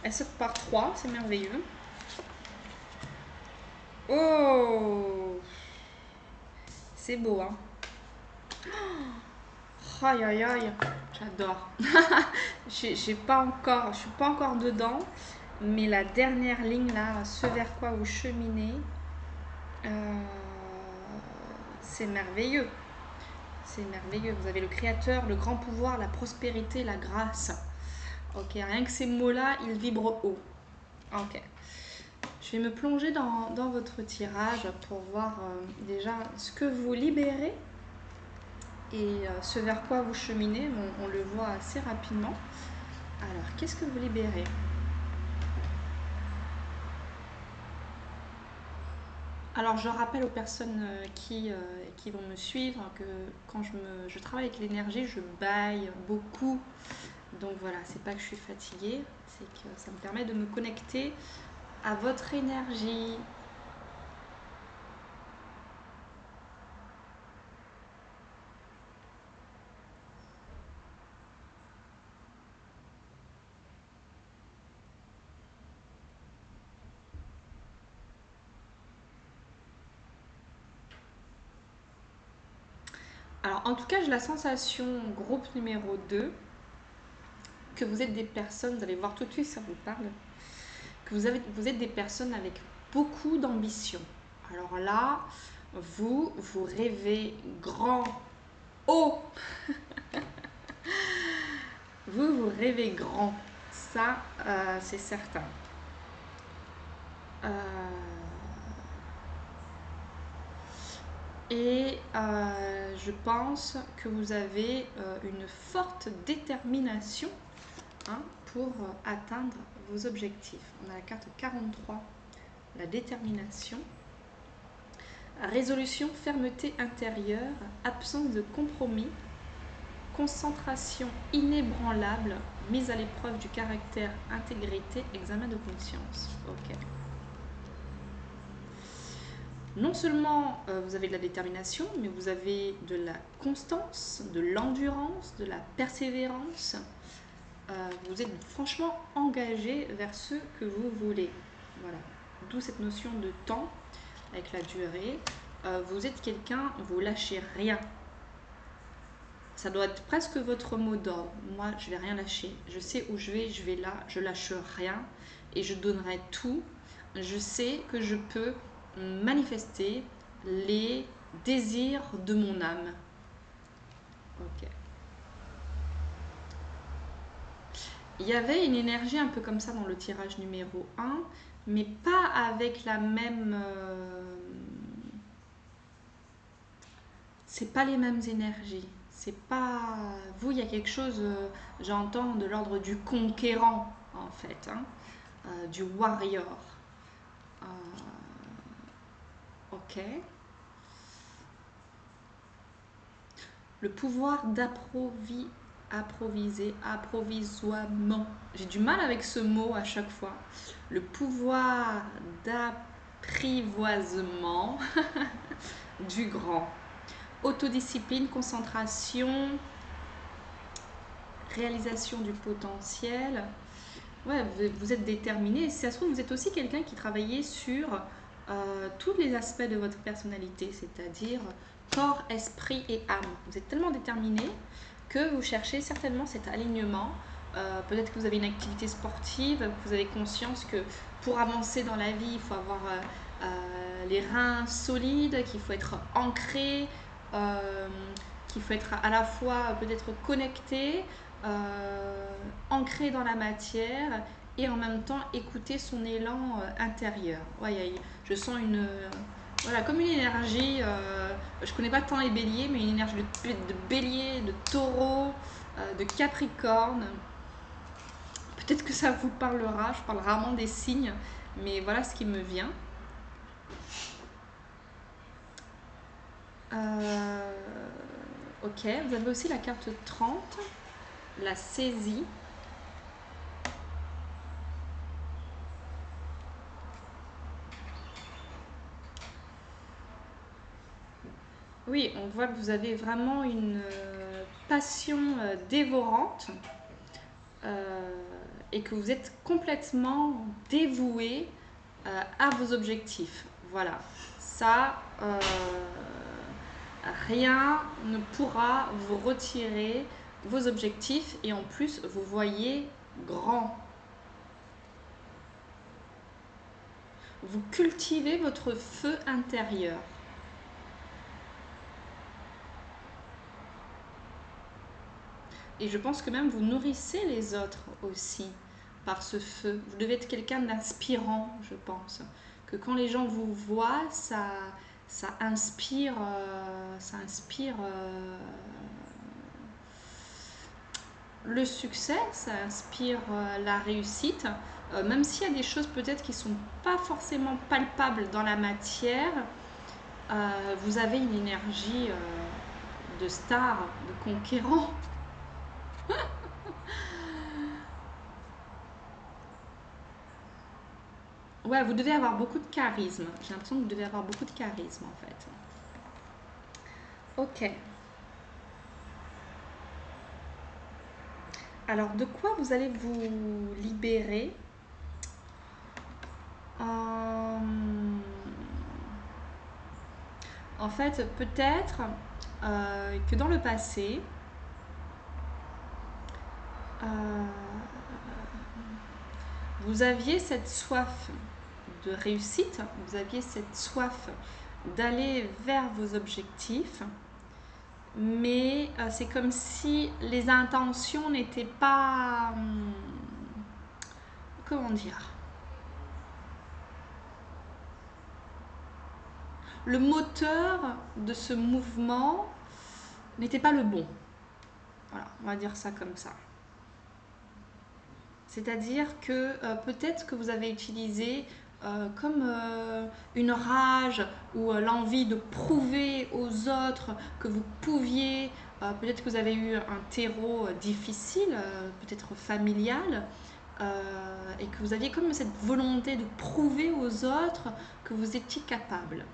Speaker 1: Elle saute par 3, c'est merveilleux. Oh, c'est beau, hein. Oh, aïe, aïe, aïe, j'adore. Je suis pas encore dedans, mais la dernière ligne là, ce vers quoi vous cheminez, c'est merveilleux. C'est merveilleux. Vous avez le créateur, le grand pouvoir, la prospérité, la grâce. Ok, rien que ces mots-là, ils vibrent haut. Ok. Je vais me plonger dans votre tirage pour voir déjà ce que vous libérez et ce vers quoi vous cheminez. On le voit assez rapidement. Alors, qu'est-ce que vous libérez? Alors, je rappelle aux personnes qui vont me suivre que quand je travaille avec l'énergie, je baille beaucoup. Donc voilà, c'est pas que je suis fatiguée, c'est que ça me permet de me connecter à votre énergie. Alors, en tout cas, j'ai la sensation, groupe numéro 2, que vous êtes des personnes, vous allez voir tout de suite, ça vous parle, que vous êtes des personnes avec beaucoup d'ambition. Alors là, vous rêvez grand, haut. Vous rêvez grand. Ça, c'est certain. Et je pense que vous avez une forte détermination pour atteindre vos objectifs. On a la carte 43, la détermination. Résolution, fermeté intérieure, absence de compromis, concentration inébranlable, mise à l'épreuve du caractère, intégrité, examen de conscience. Ok. Non seulement vous avez de la détermination, mais vous avez de la constance, de l'endurance, de la persévérance. Vous êtes franchement engagé vers ce que vous voulez. Voilà. D'où cette notion de temps avec la durée. Vous êtes quelqu'un, vous lâchez rien. Ça doit être presque votre mot d'ordre. Moi, je vais rien lâcher. Je sais où je vais là, je lâche rien et je donnerai tout. Je sais que je peux manifester les désirs de mon âme. Ok. Il y avait une énergie un peu comme ça dans le tirage numéro 1, mais pas avec la même... c'est pas les mêmes énergies. C'est pas... Vous, il y a quelque chose, j'entends, de l'ordre du conquérant, en fait, hein, du warrior. Ok. Le pouvoir approvisionnement. J'ai du mal avec ce mot à chaque fois. Le pouvoir d'apprivoisement du grand. Autodiscipline, concentration, réalisation du potentiel. Ouais, vous êtes déterminé. Si ça se trouve, vous êtes aussi quelqu'un qui travaillait sur tous les aspects de votre personnalité, c'est-à-dire corps, esprit et âme. Vous êtes tellement déterminé que vous cherchez certainement cet alignement. Peut-être que vous avez une activité sportive, que vous avez conscience que pour avancer dans la vie, il faut avoir les reins solides, qu'il faut être ancré, qu'il faut être à la fois peut-être connecté, ancré dans la matière et en même temps écouter son élan intérieur. Ouais, je sens une... voilà, comme une énergie, je connais pas tant les béliers, mais une énergie de bélier, de taureau, de capricorne. Peut-être que ça vous parlera, je parle rarement des signes, mais voilà ce qui me vient. Ok, vous avez aussi la carte 30, la saisie. Oui, on voit que vous avez vraiment une passion dévorante et que vous êtes complètement dévoué à vos objectifs. Voilà, ça, rien ne pourra vous retirer vos objectifs et en plus, vous voyez grand. Vous cultivez votre feu intérieur. Et je pense que même vous nourrissez les autres aussi par ce feu. Vous devez être quelqu'un d'inspirant, je pense. Que quand les gens vous voient, ça inspire, le succès, ça inspire la réussite. Même s'il y a des choses peut-être qui ne sont pas forcément palpables dans la matière, vous avez une énergie de star, de conquérant. Ouais, vous devez avoir beaucoup de charisme. J'ai l'impression que vous devez avoir beaucoup de charisme en fait. Ok. Alors, de quoi vous allez vous libérer? En fait, peut-être que dans le passé, euh, vous aviez cette soif de réussite, vous aviez cette soif d'aller vers vos objectifs, mais c'est comme si les intentions n'étaient pas... comment dire? Le moteur de ce mouvement n'était pas le bon. Voilà, on va dire ça comme ça. C'est-à-dire que peut-être que vous avez utilisé comme une rage ou l'envie de prouver aux autres que vous pouviez, peut-être que vous avez eu un terreau difficile, peut-être familial, et que vous aviez comme cette volonté de prouver aux autres que vous étiez capable.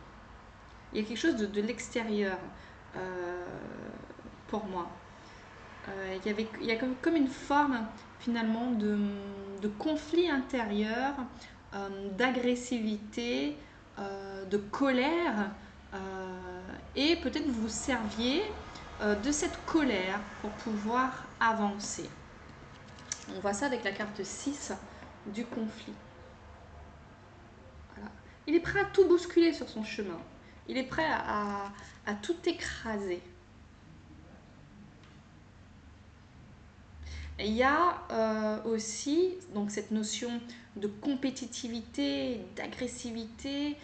Speaker 1: Il y a quelque chose de l'extérieur pour moi. Il y a comme une forme finalement de conflit intérieur, d'agressivité, de colère, et peut-être vous vous serviez de cette colère pour pouvoir avancer. On voit ça avec la carte 6 du conflit. Voilà. Il est prêt à tout bousculer sur son chemin. Il est prêt à tout écraser. Il y a aussi donc, cette notion de compétitivité, d'agressivité.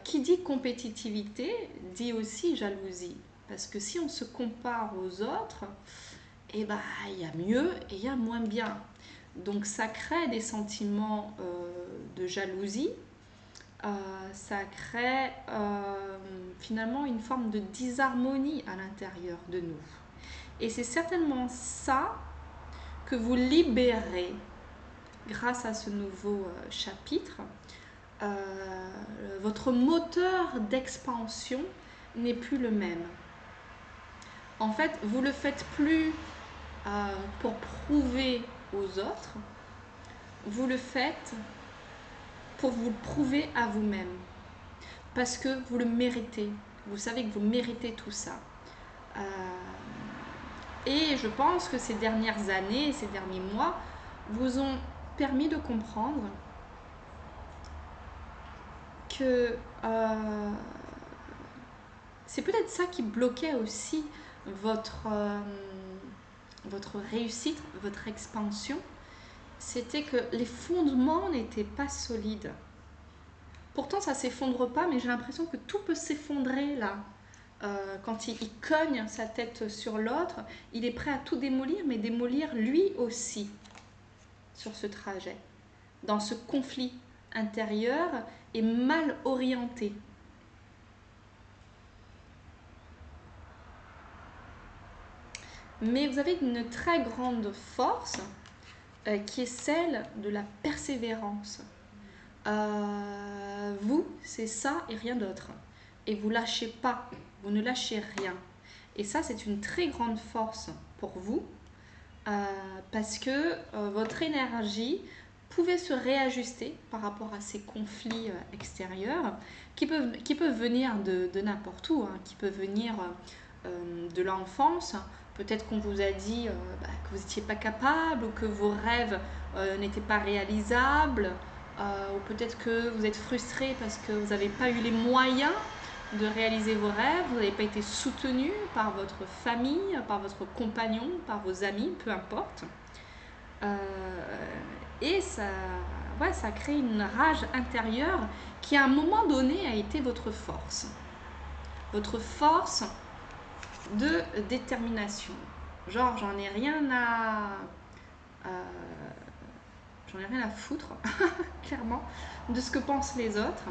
Speaker 1: Qui dit compétitivité dit aussi jalousie. Parce que si on se compare aux autres, eh ben, il y a mieux et il y a moins bien. Donc ça crée des sentiments de jalousie. Ça crée finalement une forme de disharmonie à l'intérieur de nous. Et c'est certainement ça que vous libérez grâce à ce nouveau chapitre. Votre moteur d'expansion n'est plus le même. En fait, vous ne le faites plus pour prouver aux autres, vous le faites pour vous le prouver à vous-même. Parce que vous le méritez. Vous savez que vous méritez tout ça. Et je pense que ces dernières années, ces derniers mois, vous ont permis de comprendre que c'est peut-être ça qui bloquait aussi votre réussite, votre expansion. C'était que les fondements n'étaient pas solides. Pourtant, ça ne s'effondre pas, mais j'ai l'impression que tout peut s'effondrer là. Quand il cogne sa tête sur l'autre, il est prêt à tout démolir, mais démolir lui aussi sur ce trajet, dans ce conflit intérieur et mal orienté. Mais vous avez une très grande force qui est celle de la persévérance. Vous, c'est ça et rien d'autre. Et vous lâchez pas, vous ne lâchez rien. Et ça, c'est une très grande force pour vous parce que votre énergie pouvait se réajuster par rapport à ces conflits extérieurs qui peuvent venir de n'importe où, hein, qui peuvent venir de l'enfance. Peut-être qu'on vous a dit que vous n'étiez pas capable ou que vos rêves n'étaient pas réalisables. Ou peut-être que vous êtes frustré parce que vous n'avez pas eu les moyens de réaliser vos rêves, vous n'avez pas été soutenu par votre famille, par votre compagnon, par vos amis, peu importe. Et ça crée une rage intérieure qui à un moment donné a été votre force. Votre force de détermination. Genre, j'en ai rien à foutre, clairement, de ce que pensent les autres.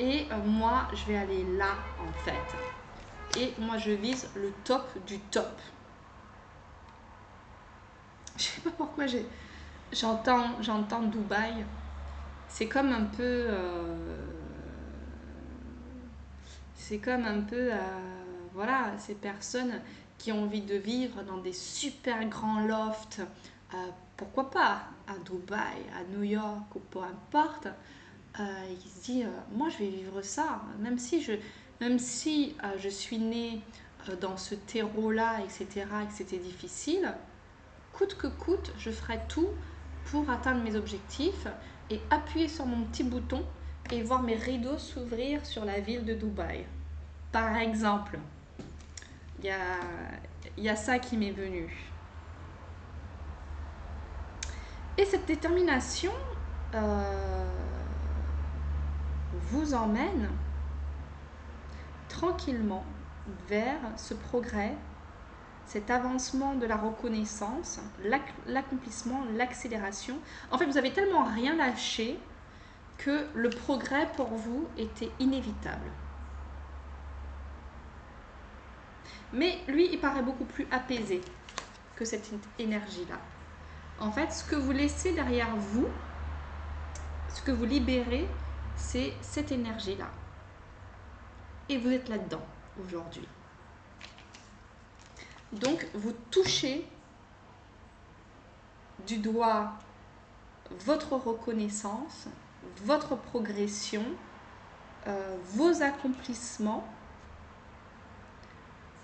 Speaker 1: Et moi, je vais aller là, en fait. Et moi, je vise le top du top. Je sais pas pourquoi j'entends Dubaï. C'est comme un peu... voilà, ces personnes qui ont envie de vivre dans des super grands lofts. Pourquoi pas à Dubaï, à New York ou peu importe. Il se dit moi je vais vivre ça même si je suis née dans ce terreau là, etc., et que c'était difficile, coûte que coûte je ferai tout pour atteindre mes objectifs et appuyer sur mon petit bouton et voir mes rideaux s'ouvrir sur la ville de Dubaï, par exemple. Il y a ça qui m'est venu. Et cette détermination vous emmène tranquillement vers ce progrès, cet avancement de la reconnaissance, l'accomplissement, l'accélération. En fait, vous avez tellement rien lâché que le progrès pour vous était inévitable. Mais lui, il paraît beaucoup plus apaisé que cette énergie-là. En fait, ce que vous laissez derrière vous, ce que vous libérez, c'est cette énergie-là. Et vous êtes là-dedans aujourd'hui. Donc, vous touchez du doigt votre reconnaissance, votre progression, vos accomplissements.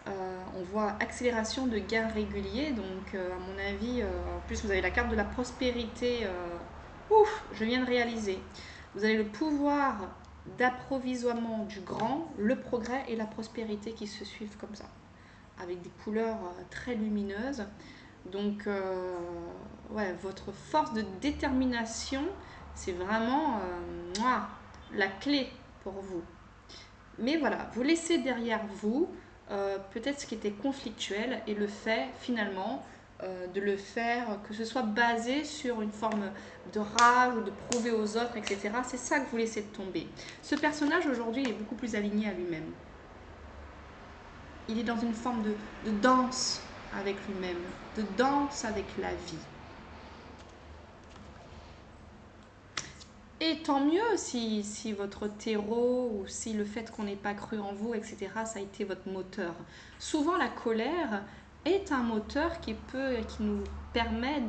Speaker 1: On voit accélération de gains réguliers, donc à mon avis, en plus vous avez la carte de la prospérité. Ouf, je viens de réaliser. Vous avez le pouvoir d'approvisionnement du grand, le progrès et la prospérité qui se suivent comme ça, avec des couleurs très lumineuses. Donc, ouais, votre force de détermination, c'est vraiment la clé pour vous. Mais voilà, vous laissez derrière vous peut-être ce qui était conflictuel et le fait finalement de le faire, que ce soit basé sur une forme de rage ou de prouver aux autres, etc. C'est ça que vous laissez tomber. Ce personnage aujourd'hui est beaucoup plus aligné à lui-même. Il est dans une forme de danse avec lui-même, de danse avec la vie. Et tant mieux si votre terreau ou si le fait qu'on n'ait pas cru en vous, etc., ça a été votre moteur. Souvent, la colère est un moteur qui nous permet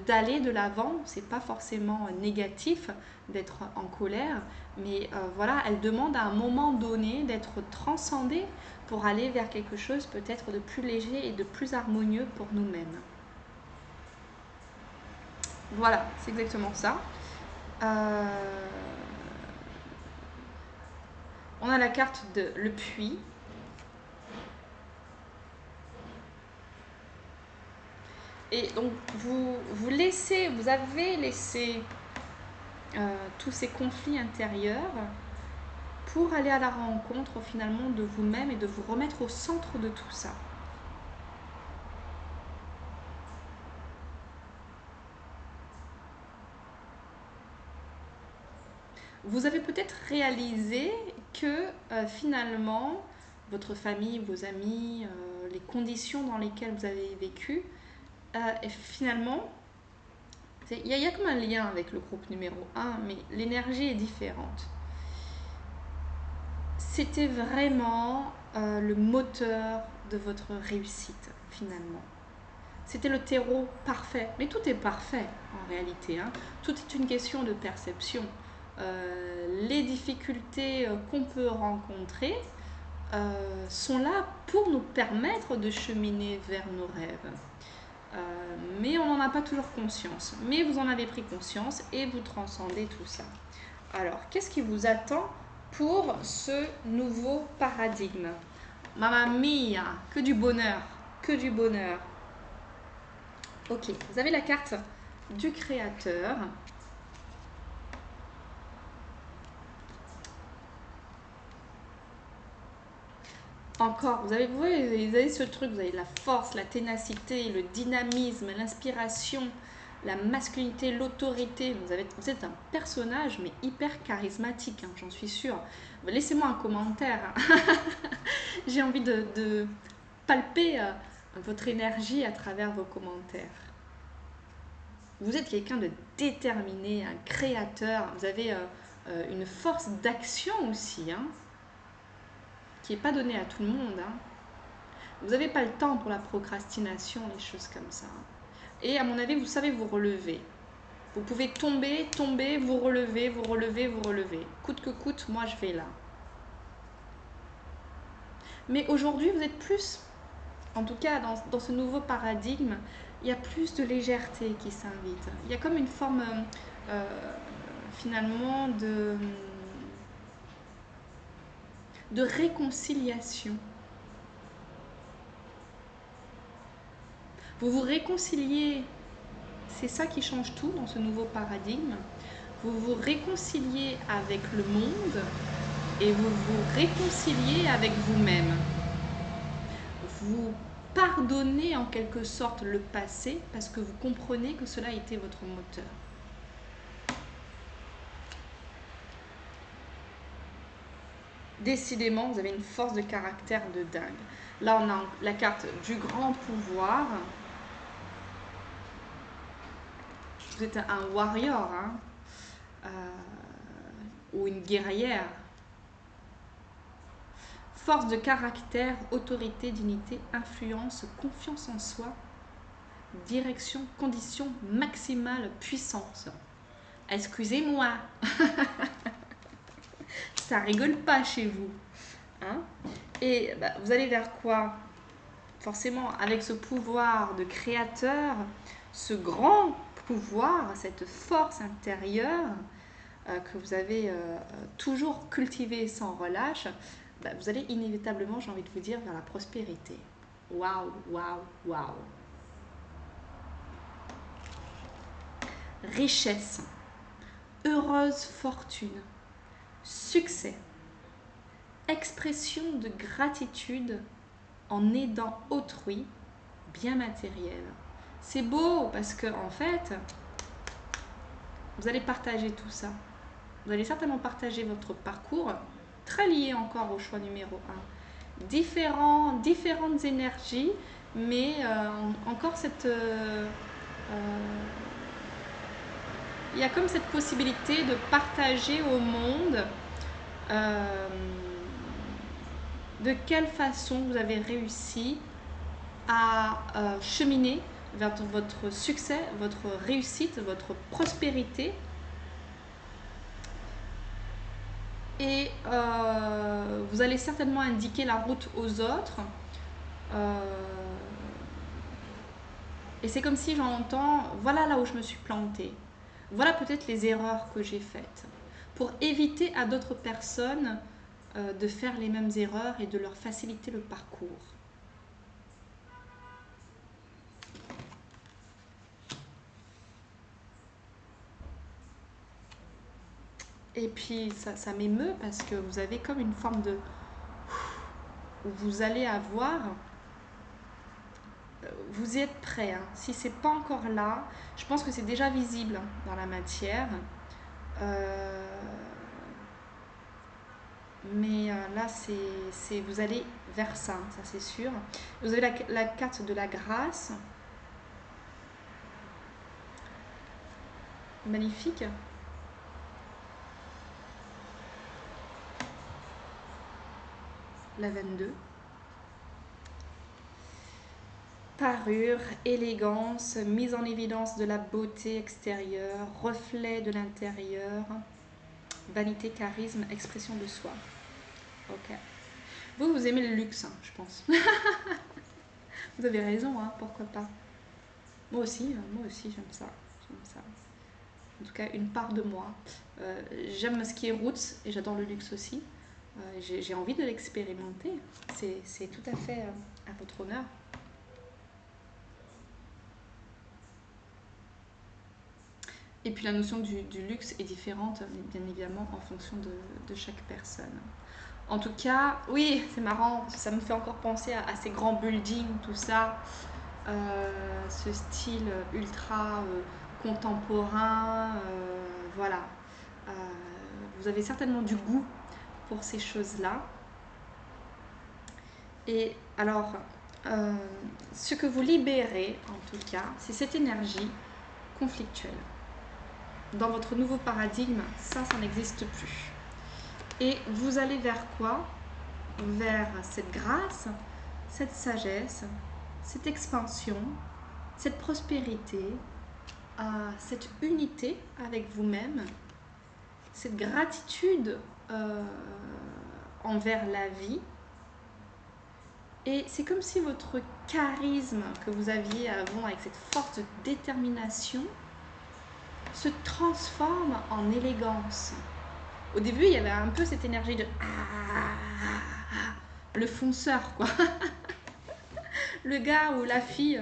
Speaker 1: d'aller de l'avant. C'est pas forcément négatif d'être en colère, mais voilà, elle demande à un moment donné d'être transcendée pour aller vers quelque chose peut-être de plus léger et de plus harmonieux pour nous-mêmes. Voilà, c'est exactement ça. On a la carte de le puits. Et donc vous avez laissé tous ces conflits intérieurs pour aller à la rencontre finalement de vous-même et de vous remettre au centre de tout ça. Vous avez peut-être réalisé que finalement, votre famille, vos amis, les conditions dans lesquelles vous avez vécu, et finalement, il y a comme un lien avec le groupe numéro 1, mais l'énergie est différente. C'était vraiment le moteur de votre réussite, finalement. C'était le terreau parfait. Mais tout est parfait, en réalité. Hein. Tout est une question de perception. Les difficultés qu'on peut rencontrer sont là pour nous permettre de cheminer vers nos rêves. Mais on n'en a pas toujours conscience. Mais vous en avez pris conscience et vous transcendez tout ça. Alors, qu'est-ce qui vous attend pour ce nouveau paradigme? Mamma mia, que du bonheur, que du bonheur. Ok, vous avez la carte du créateur. Encore, vous avez ce truc, vous avez la force, la ténacité, le dynamisme, l'inspiration, la masculinité, l'autorité. Vous êtes un personnage, mais hyper charismatique, hein, j'en suis sûre. Laissez-moi un commentaire. Hein. J'ai envie de palper votre énergie à travers vos commentaires. Vous êtes quelqu'un de déterminé, un créateur. Vous avez une force d'action aussi, hein, qui n'est pas donnée à tout le monde. Hein. Vous n'avez pas le temps pour la procrastination, les choses comme ça. Et à mon avis, vous savez vous relever. Vous pouvez tomber, vous relever, vous relever, vous relever. Coûte que coûte, moi je vais là. Mais aujourd'hui, vous êtes plus, en tout cas dans ce nouveau paradigme, il y a plus de légèreté qui s'invite. Il y a comme une forme finalement de réconciliation. Vous vous réconciliez, c'est ça qui change tout dans ce nouveau paradigme. Vous vous réconciliez avec le monde et vous vous réconciliez avec vous-même. Vous pardonnez en quelque sorte le passé parce que vous comprenez que cela était votre moteur. Décidément, vous avez une force de caractère de dingue. Là, on a la carte du grand pouvoir. Vous êtes un warrior, hein, ou une guerrière. Force de caractère, autorité, dignité, influence, confiance en soi, direction, condition maximale, puissance. Excusez-moi, ça rigole pas chez vous. Hein? Et bah, vous allez vers quoi? Forcément, avec ce pouvoir de créateur, ce grand pouvoir, cette force intérieure que vous avez toujours cultivée sans relâche, bah, vous allez inévitablement, j'ai envie de vous dire, vers la prospérité. Waouh, waouh, waouh. Richesse, heureuse fortune, succès, expression de gratitude en aidant autrui, bien matériel. C'est beau parce que en fait, vous allez partager tout ça. Vous allez certainement partager votre parcours, très lié encore au choix numéro 1. Différentes énergies, mais encore cette... il y a comme cette possibilité de partager au monde de quelle façon vous avez réussi à cheminer vers votre succès, votre réussite, votre prospérité. Et vous allez certainement indiquer la route aux autres. Et c'est comme si j'entends, voilà là où je me suis plantée. Voilà peut-être les erreurs que j'ai faites. Pour éviter à d'autres personnes de faire les mêmes erreurs et de leur faciliter le parcours. Et puis ça m'émeut parce que vous avez comme une forme de... où vous allez avoir... Vous y êtes prêt. Hein. Si c'est pas encore là, je pense que c'est déjà visible dans la matière. Mais là, vous allez vers ça, ça c'est sûr. Vous avez la carte de la grâce. Magnifique. La 22. Parure, élégance, mise en évidence de la beauté extérieure, reflet de l'intérieur, vanité, charisme, expression de soi. Ok. Vous aimez le luxe, hein, je pense. Vous avez raison, hein, pourquoi pas. Moi aussi j'aime ça. En tout cas, une part de moi. J'aime ce qui est roots et j'adore le luxe aussi. J'ai envie de l'expérimenter. C'est tout à fait à votre honneur. Et puis la notion du luxe est différente, bien évidemment, en fonction de chaque personne. En tout cas, oui, c'est marrant, ça me fait encore penser à ces grands buildings, tout ça, ce style ultra contemporain, voilà. Vous avez certainement du goût pour ces choses-là. Et alors, ce que vous libérez, en tout cas, c'est cette énergie conflictuelle. Dans votre nouveau paradigme, ça n'existe plus. Et vous allez vers quoi? Vers cette grâce, cette sagesse, cette expansion, cette prospérité, cette unité avec vous-même, cette gratitude envers la vie. Et c'est comme si votre charisme que vous aviez avant avec cette force de détermination se transforme en élégance. Au début, il y avait un peu cette énergie de le fonceur, quoi. Le gars ou la fille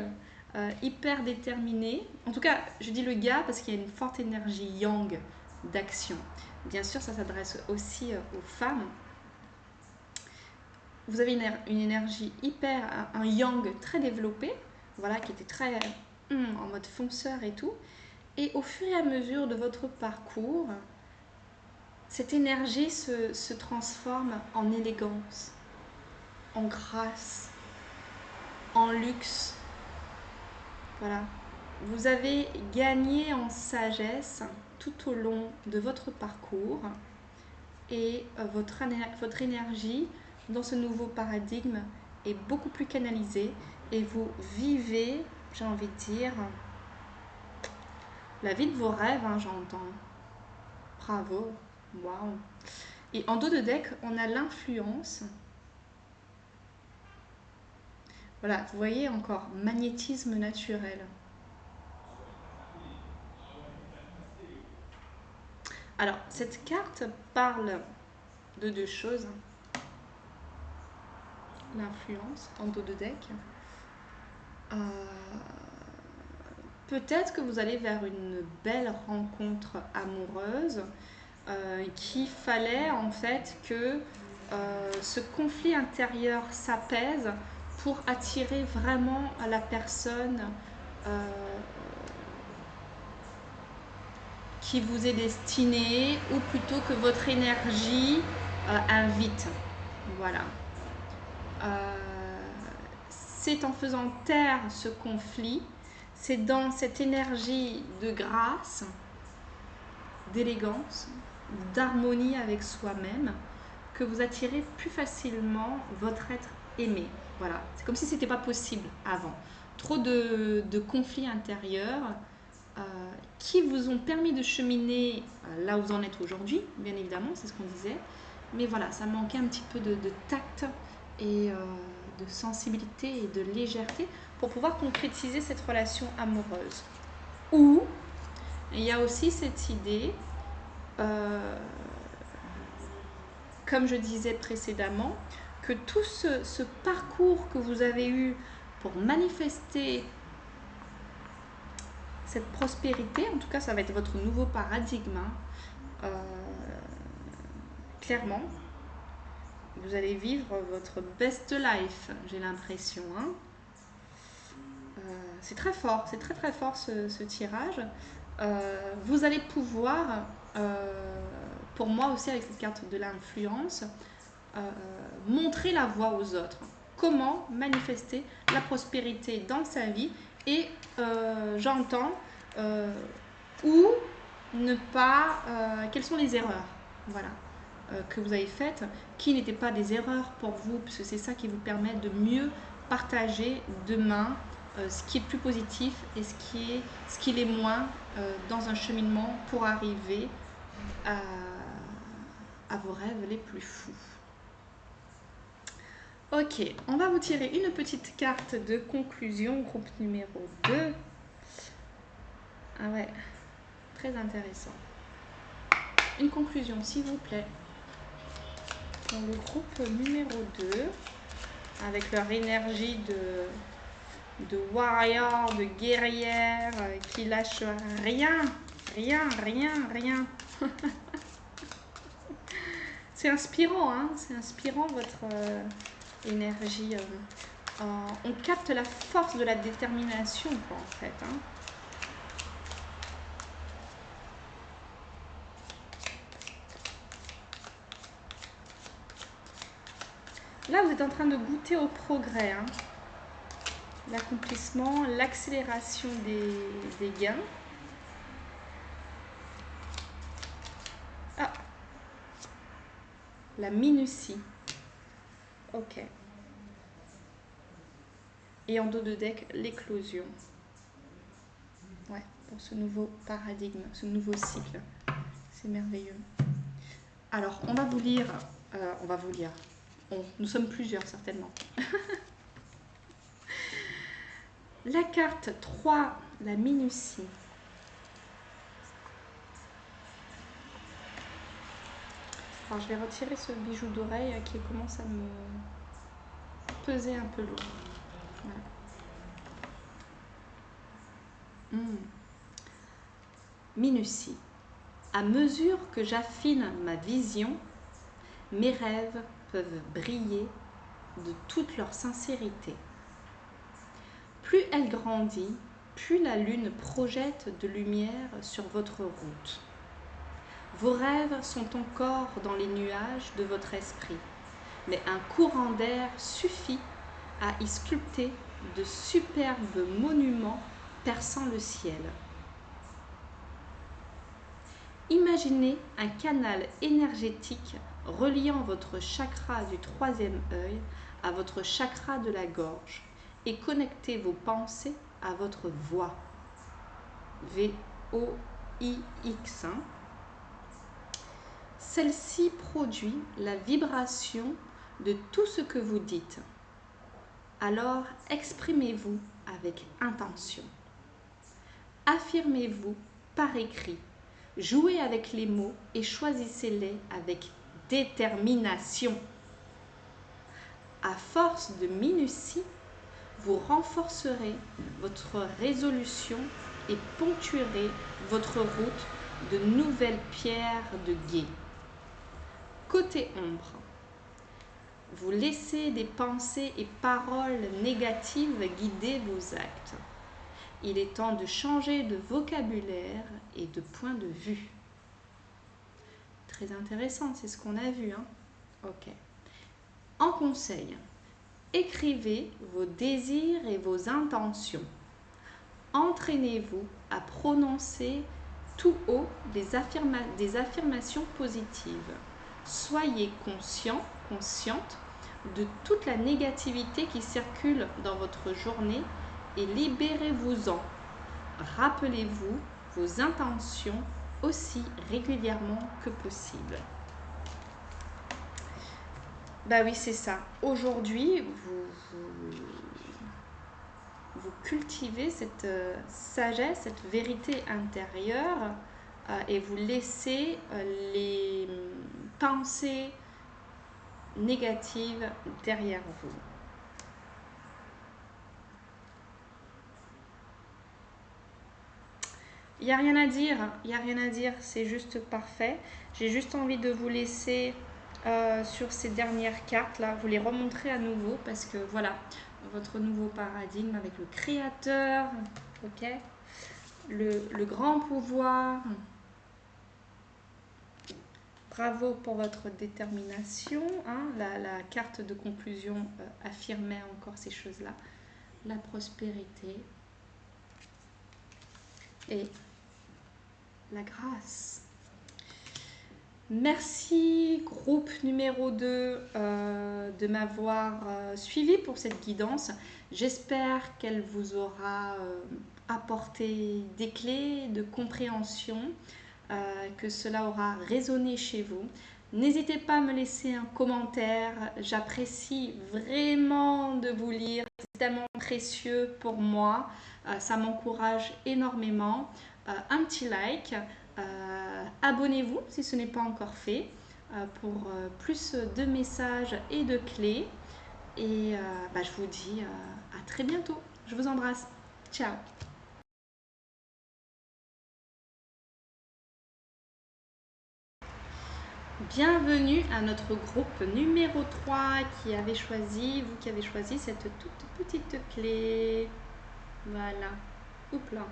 Speaker 1: hyper déterminé. En tout cas, je dis le gars parce qu'il y a une forte énergie yang d'action. Bien sûr, ça s'adresse aussi aux femmes. Vous avez une énergie hyper, un yang très développé, voilà, qui était très en mode fonceur et tout. Et au fur et à mesure de votre parcours, Cette énergie se transforme en élégance, en grâce, en luxe. Voilà. Vous avez gagné en sagesse tout au long de votre parcours et votre énergie dans ce nouveau paradigme est beaucoup plus canalisée et vous vivez, j'ai envie de dire, la vie de vos rêves, hein, j'entends. Bravo, waouh. Et en dos de deck, on a l'influence. Voilà, vous voyez encore, magnétisme naturel. Alors, cette carte parle de deux choses. L'influence en dos de deck. Peut-être que vous allez vers une belle rencontre amoureuse, qu'il fallait en fait que ce conflit intérieur s'apaise pour attirer vraiment la personne qui vous est destinée, ou plutôt que votre énergie invite. Voilà. C'est en faisant taire ce conflit, c'est dans cette énergie de grâce, d'élégance, d'harmonie avec soi-même que vous attirez plus facilement votre être aimé. Voilà, c'est comme si ce n'était pas possible avant. Trop de conflits intérieurs qui vous ont permis de cheminer là où vous en êtes aujourd'hui, bien évidemment, c'est ce qu'on disait. Mais voilà, ça manquait un petit peu de tact et de sensibilité et de légèreté pour pouvoir concrétiser cette relation amoureuse. Ou il y a aussi cette idée, comme je disais précédemment, que tout ce parcours que vous avez eu pour manifester cette prospérité, en tout cas ça va être votre nouveau paradigme, hein, clairement, vous allez vivre votre best life, j'ai l'impression. Hein. C'est très fort, c'est très très fort ce tirage. Vous allez pouvoir, pour moi aussi avec cette carte de l'influence, montrer la voie aux autres. Comment manifester la prospérité dans sa vie et j'entends où ne pas, quelles sont les erreurs, voilà, que vous avez faites, qui n'étaient pas des erreurs pour vous, puisque c'est ça qui vous permet de mieux partager demain ce qui est plus positif et ce qui l'est moins dans un cheminement pour arriver à vos rêves les plus fous. Ok, on va vous tirer une petite carte de conclusion, groupe numéro 2. Ah ouais, très intéressant. Une conclusion, s'il vous plaît. Dans le groupe numéro 2, avec leur énergie de warrior, de guerrière, qui lâche rien, rien, rien, rien. C'est inspirant, hein, c'est inspirant votre énergie. On capte la force de la détermination, quoi, en fait. Hein. Là, vous êtes en train de goûter au progrès, hein. L'accomplissement, l'accélération des gains. Ah, la minutie. Ok. Et en dos de deck, l'éclosion. Ouais, pour ce nouveau paradigme, ce nouveau cycle. C'est merveilleux. Alors, on va vous lire. Nous sommes plusieurs, certainement. La carte 3, la minutie. Alors, je vais retirer ce bijou d'oreille qui commence à me peser un peu lourd. Voilà. Minutie. À mesure que j'affine ma vision, mes rêves peuvent briller de toute leur sincérité. Plus elle grandit, plus la lune projette de lumière sur votre route. Vos rêves sont encore dans les nuages de votre esprit, mais un courant d'air suffit à y sculpter de superbes monuments perçant le ciel. Imaginez un canal énergétique reliant votre chakra du troisième œil à votre chakra de la gorge et connectez vos pensées à votre voix. V-O-I-X. Celle-ci produit la vibration de tout ce que vous dites. Alors exprimez-vous avec intention. Affirmez-vous par écrit. Jouez avec les mots et choisissez-les avec détermination. À force de minutie, vous renforcerez votre résolution et ponctuerez votre route de nouvelles pierres de guet. Côté ombre, vous laissez des pensées et paroles négatives guider vos actes. Il est temps de changer de vocabulaire et de point de vue. Très intéressant, c'est ce qu'on a vu, hein? Ok. En conseil, écrivez vos désirs et vos intentions. Entraînez-vous à prononcer tout haut des affirmations positives. Soyez consciente de toute la négativité qui circule dans votre journée et libérez-vous-en. Rappelez-vous vos intentions aussi régulièrement que possible. Bah oui, c'est ça. Aujourd'hui, vous cultivez cette sagesse, cette vérité intérieure et vous laissez les pensées négatives derrière vous. Il n'y a rien à dire, c'est juste parfait. J'ai juste envie de vous laisser sur ces dernières cartes là, vous les remontrer à nouveau parce que voilà, votre nouveau paradigme avec le créateur, ok, le grand pouvoir. Bravo pour votre détermination, hein. La carte de conclusion affirmait encore ces choses-là. La prospérité et la grâce. Merci groupe numéro 2 de m'avoir suivi pour cette guidance. J'espère qu'elle vous aura apporté des clés de compréhension, que cela aura résonné chez vous. N'hésitez pas à me laisser un commentaire, j'apprécie vraiment de vous lire, c'est tellement précieux pour moi, ça m'encourage énormément. Un petit like. Abonnez-vous si ce n'est pas encore fait pour plus de messages et de clés. Et je vous dis à très bientôt. Je vous embrasse. Ciao. Bienvenue à notre groupe numéro 3 qui avait choisi, vous qui avez choisi cette toute petite clé. Voilà. Oups là.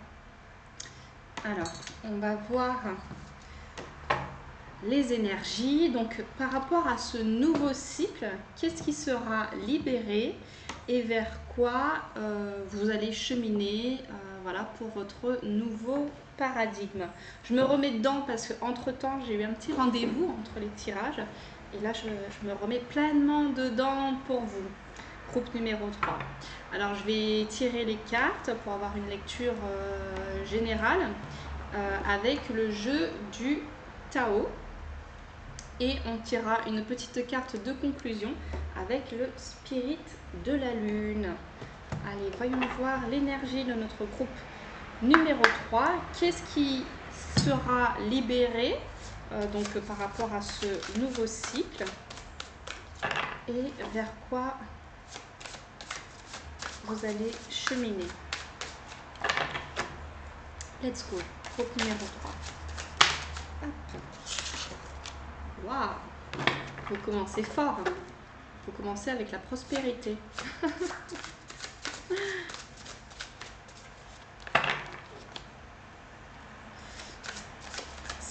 Speaker 1: Alors, on va voir les énergies. Donc, par rapport à ce nouveau cycle, qu'est-ce qui sera libéré et vers quoi vous allez cheminer voilà, pour votre nouveau paradigme. Je me remets dedans parce qu'entre-temps, j'ai eu un petit rendez-vous entre les tirages. Et là, je me remets pleinement dedans pour vous. Groupe numéro 3. Alors, je vais tirer les cartes pour avoir une lecture générale avec le jeu du Tao. Et on tirera une petite carte de conclusion avec le Spirit de la Lune. Allez, voyons voir l'énergie de notre groupe numéro 3. Qu'est-ce qui sera libéré donc par rapport à ce nouveau cycle et vers quoi vous allez cheminer. Let's go, groupe numéro 3. Waouh, vous commencez fort. Vous commencez avec la prospérité.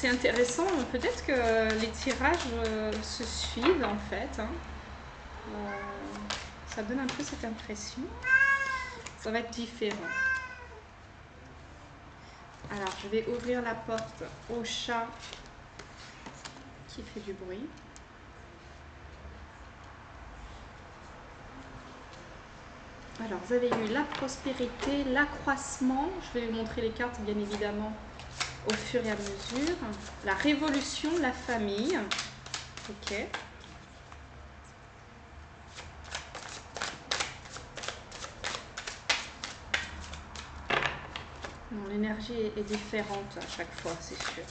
Speaker 1: c'est intéressant, peut-être que les tirages se suivent en fait. Hein. Ça donne un peu cette impression. Ça va être différent. Alors, je vais ouvrir la porte au chat qui fait du bruit. Alors, vous avez eu la prospérité, l'accroissement. Je vais vous montrer les cartes, bien évidemment, au fur et à mesure. La révolution, la famille. Ok. Non, l'énergie est différente à chaque fois, c'est sûr.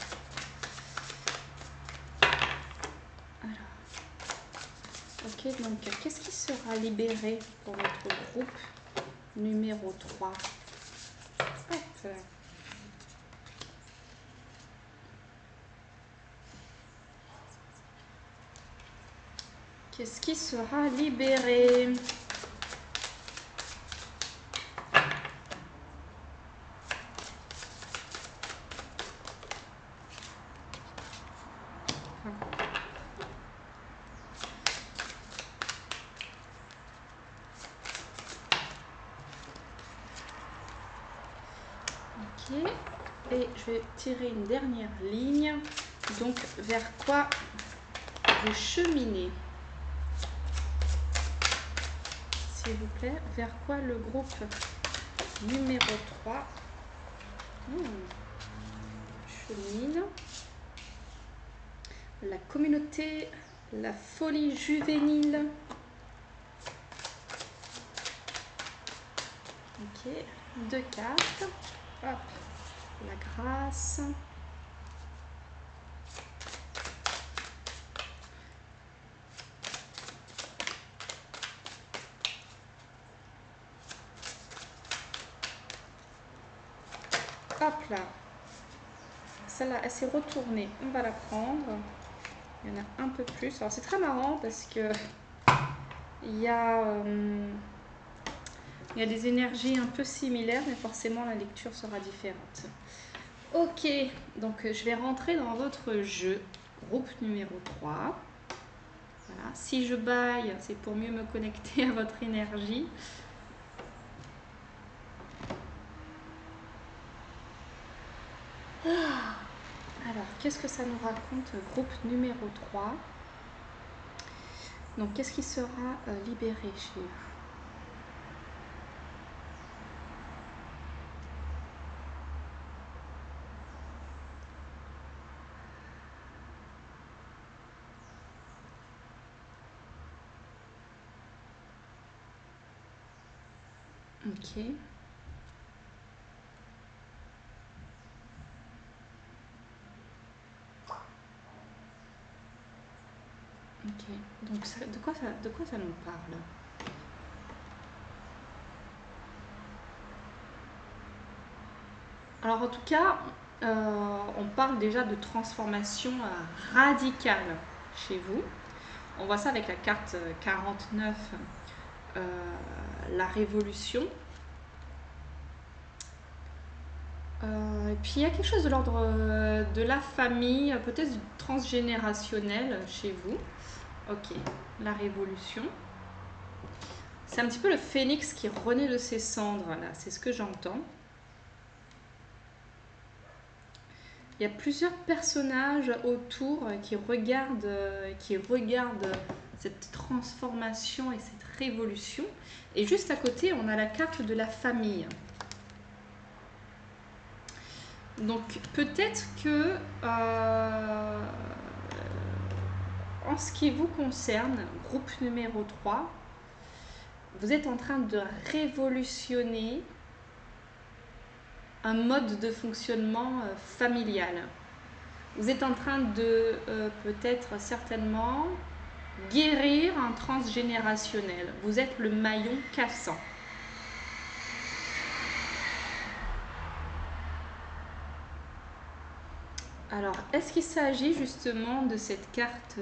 Speaker 1: Alors. Ok, donc, qu'est-ce qui sera libéré pour notre groupe numéro 3? Hop. Qu'est-ce qui sera libéré? Ok. Et je vais tirer une dernière ligne. Donc, vers quoi vous cheminez? S'il vous plaît, vers quoi le groupe numéro 3 chemine? La communauté, la folie juvénile. Ok, 2 cartes. Hop, la grâce. Hop là. Celle-là, elle s'est retournée. On va la prendre. Il y en a un peu plus. Alors, c'est très marrant parce que il y a des énergies un peu similaires, mais forcément, la lecture sera différente. Ok, donc je vais rentrer dans votre jeu, groupe numéro 3. Voilà. Si je baille, c'est pour mieux me connecter à votre énergie. Alors, qu'est-ce que ça nous raconte, groupe numéro 3? Donc, qu'est-ce qui sera libéré chez vous? Ok. Ok. Donc, de quoi ça nous parle? Alors, en tout cas, on parle déjà de transformation radicale chez vous. On voit ça avec la carte 49, la révolution. Et puis il y a quelque chose de l'ordre de la famille, peut-être transgénérationnel chez vous. Ok, la révolution. C'est un petit peu le phénix qui renaît de ses cendres, là, c'est ce que j'entends. Il y a plusieurs personnages autour qui regardent cette transformation et cette révolution. Et juste à côté, on a la carte de la famille. Donc peut-être que en ce qui vous concerne, groupe numéro 3, vous êtes en train de révolutionner un mode de fonctionnement familial. Vous êtes en train de peut-être certainement guérir un transgénérationnel. Vous êtes le maillon cassant. Alors, est-ce qu'il s'agit justement de cette carte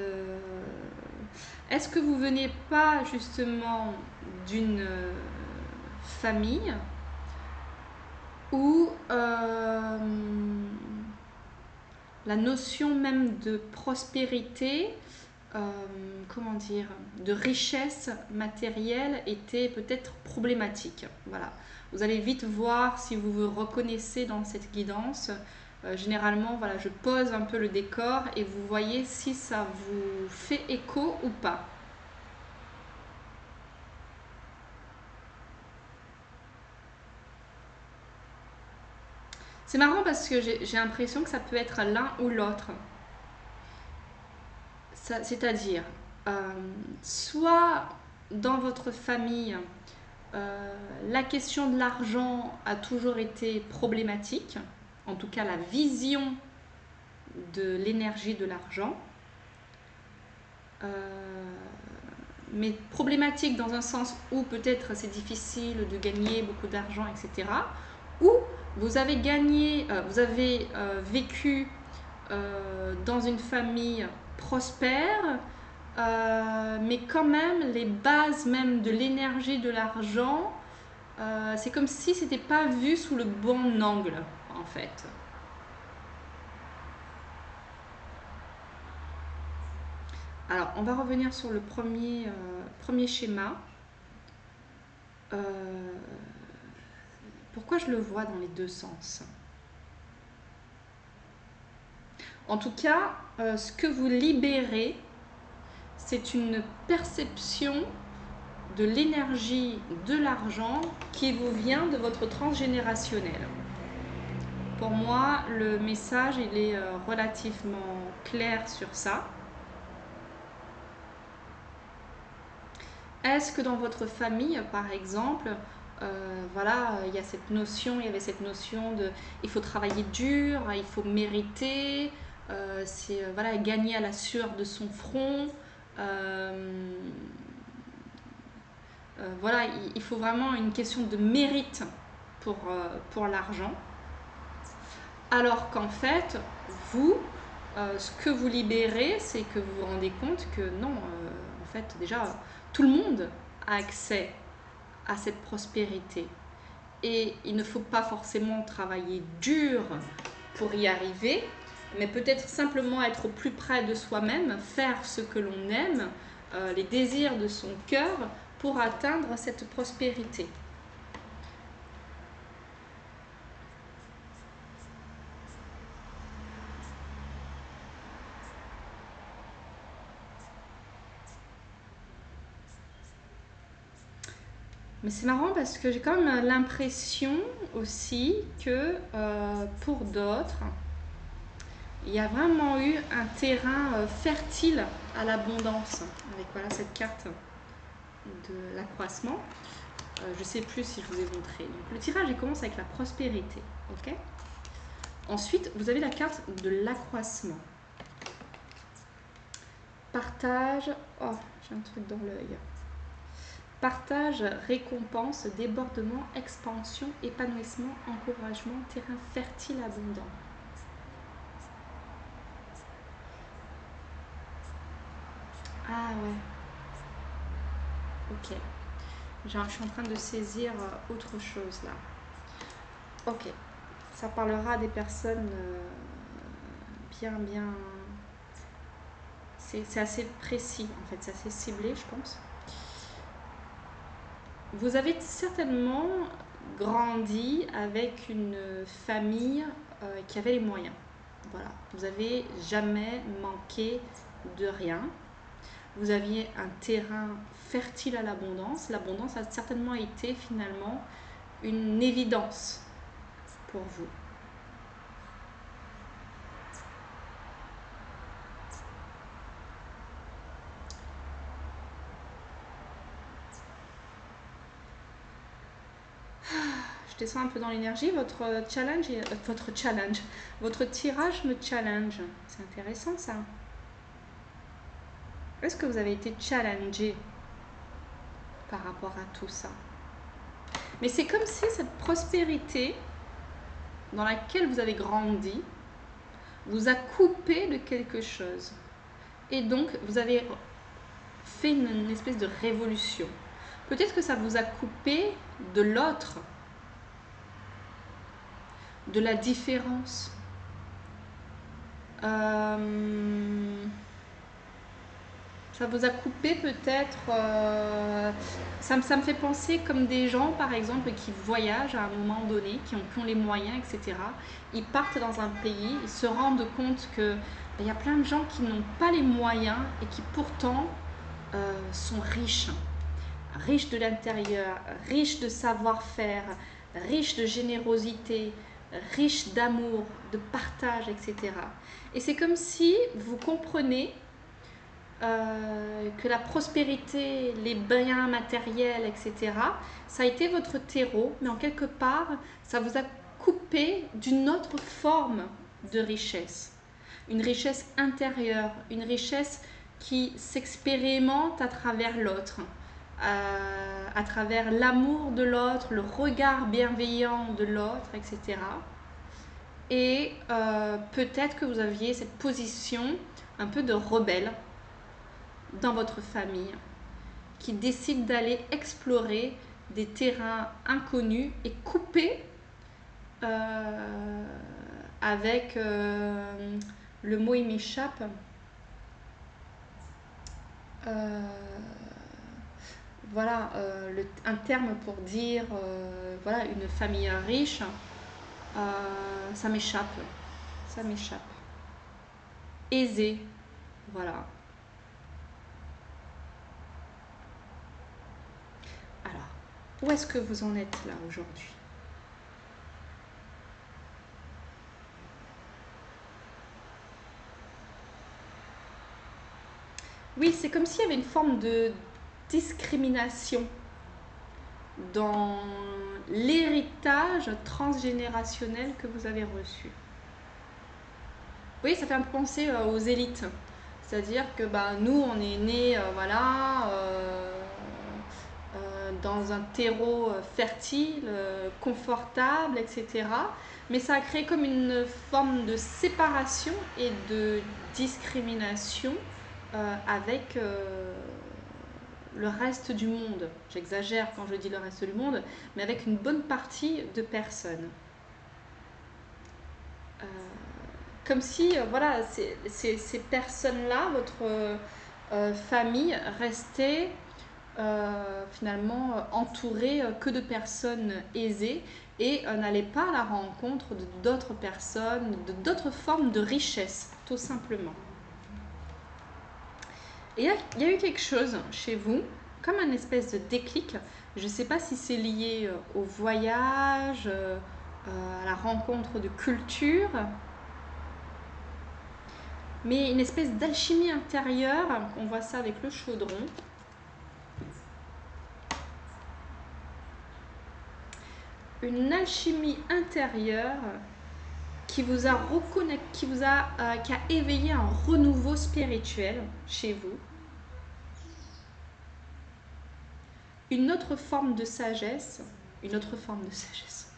Speaker 1: est-ce que vous venez pas justement d'une famille où la notion même de prospérité, comment dire, de richesse matérielle était peut-être problématique. Voilà. Vous allez vite voir si vous vous reconnaissez dans cette guidance. Généralement, voilà, je pose un peu le décor et vous voyez si ça vous fait écho ou pas. C'est marrant parce que j'ai l'impression que ça peut être l'un ou l'autre. C'est-à-dire, soit dans votre famille, la question de l'argent a toujours été problématique, en tout cas la vision de l'énergie de l'argent, mais problématique dans un sens où peut-être c'est difficile de gagner beaucoup d'argent, etc. Ou vous avez vécu dans une famille prospère, mais quand même les bases même de l'énergie de l'argent, c'est comme si c'était pas vu sous le bon angle en fait. Alors on va revenir sur le premier schéma. Pourquoi je le vois dans les deux sens? En tout cas, ce que vous libérez, c'est une perception de l'énergie de l'argent qui vous vient de votre transgénérationnel. Pour moi, le message il est relativement clair sur ça. Est-ce que dans votre famille, par exemple, voilà, il y avait cette notion de il faut travailler dur, il faut mériter, voilà, gagner à la sueur de son front. Voilà, il faut vraiment une question de mérite pour l'argent. Alors qu'en fait, vous, ce que vous libérez, c'est que vous vous rendez compte que non, en fait, déjà, tout le monde a accès à cette prospérité. Et il ne faut pas forcément travailler dur pour y arriver, mais peut-être simplement être au plus près de soi-même, faire ce que l'on aime, les désirs de son cœur, pour atteindre cette prospérité. Mais c'est marrant parce que j'ai quand même l'impression aussi que pour d'autres, il y a vraiment eu un terrain fertile à l'abondance avec voilà, cette carte de l'accroissement. Je ne sais plus si je vous ai montré. Donc, le tirage il commence avec la prospérité. Okay, ensuite, vous avez la carte de l'accroissement. Partage. Oh, j'ai un truc dans l'œil. Partage, récompense, débordement, expansion, épanouissement, encouragement, terrain fertile, abondant. Ah ouais. Ok. Je suis en train de saisir autre chose là. Ok. Ça parlera des personnes bien. C'est assez précis en fait, c'est assez ciblé, je pense. Vous avez certainement grandi avec une famille qui avait les moyens. Voilà. Vous n'avez jamais manqué de rien. Vous aviez un terrain fertile à l'abondance. L'abondance a certainement été finalement une évidence pour vous. Je descends un peu dans l'énergie. Votre tirage me challenge. C'est intéressant ça. Est-ce que vous avez été challengé par rapport à tout ça? Mais c'est comme si cette prospérité dans laquelle vous avez grandi vous a coupé de quelque chose. Et donc, vous avez fait une espèce de révolution. Peut-être que ça vous a coupé de l'autre, de la différence. Ça vous a coupé peut-être. Ça me fait penser comme des gens, par exemple, qui voyagent à un moment donné, qui ont les moyens, etc. Ils partent dans un pays, ils se rendent compte que il y a plein de gens qui n'ont pas les moyens et qui pourtant sont riches. Riches de l'intérieur, riches de savoir-faire, riches de générosité, riches d'amour, de partage, etc. Et c'est comme si vous comprenez que la prospérité, les biens matériels, etc., ça a été votre terreau, mais en quelque part, ça vous a coupé d'une autre forme de richesse. Une richesse intérieure, une richesse qui s'expérimente à travers l'autre, à travers l'amour de l'autre, le regard bienveillant de l'autre, etc. Et peut-être que vous aviez cette position un peu de rebelle dans votre famille qui décide d'aller explorer des terrains inconnus et couper avec le mot il m'échappe voilà un terme pour dire voilà une famille riche ça m'échappe aisé voilà. Alors, où est-ce que vous en êtes là aujourd'hui? Oui, c'est comme s'il y avait une forme de discrimination dans l'héritage transgénérationnel que vous avez reçu. Oui, ça fait un peu penser aux élites. C'est-à-dire que bah, nous, on est nés dans un terreau fertile, confortable, etc. Mais ça a créé comme une forme de séparation et de discrimination avec le reste du monde. J'exagère quand je dis le reste du monde, mais avec une bonne partie de personnes. Comme si, voilà, ces personnes-là, votre famille, restait finalement entourée que de personnes aisées et n'allait pas à la rencontre de d'autres personnes, de d'autres formes de richesse, tout simplement. Et il y a eu quelque chose chez vous, comme un espèce de déclic. Je ne sais pas si c'est lié au voyage, à la rencontre de culture, mais une espèce d'alchimie intérieure. On voit ça avec le chaudron. Une alchimie intérieure qui vous a qui a éveillé un renouveau spirituel chez vous. Une autre forme de sagesse, une autre forme de sagesse,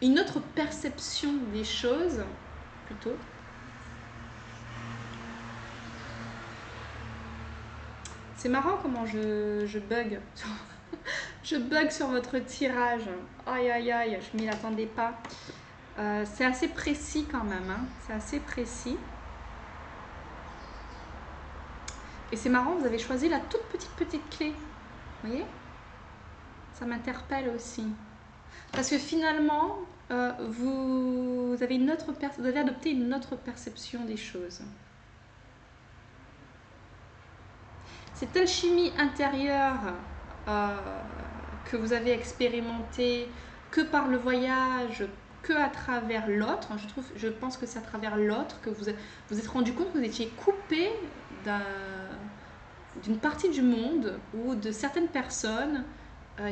Speaker 1: une autre perception des choses, plutôt. C'est marrant comment je bug. Je bug sur votre tirage. Aïe aïe aïe, je m'y attendais pas. C'est assez précis quand même, hein. C'est assez précis. Et c'est marrant, vous avez choisi la toute petite clé. Vous voyez? Ça m'interpelle aussi. Parce que finalement, vous avez adopté une autre perception des choses. Cette alchimie intérieure que vous avez expérimentée que par le voyage, que à travers l'autre, je pense que c'est à travers l'autre que vous êtes rendu compte que vous étiez coupé d'une partie du monde ou de certaines personnes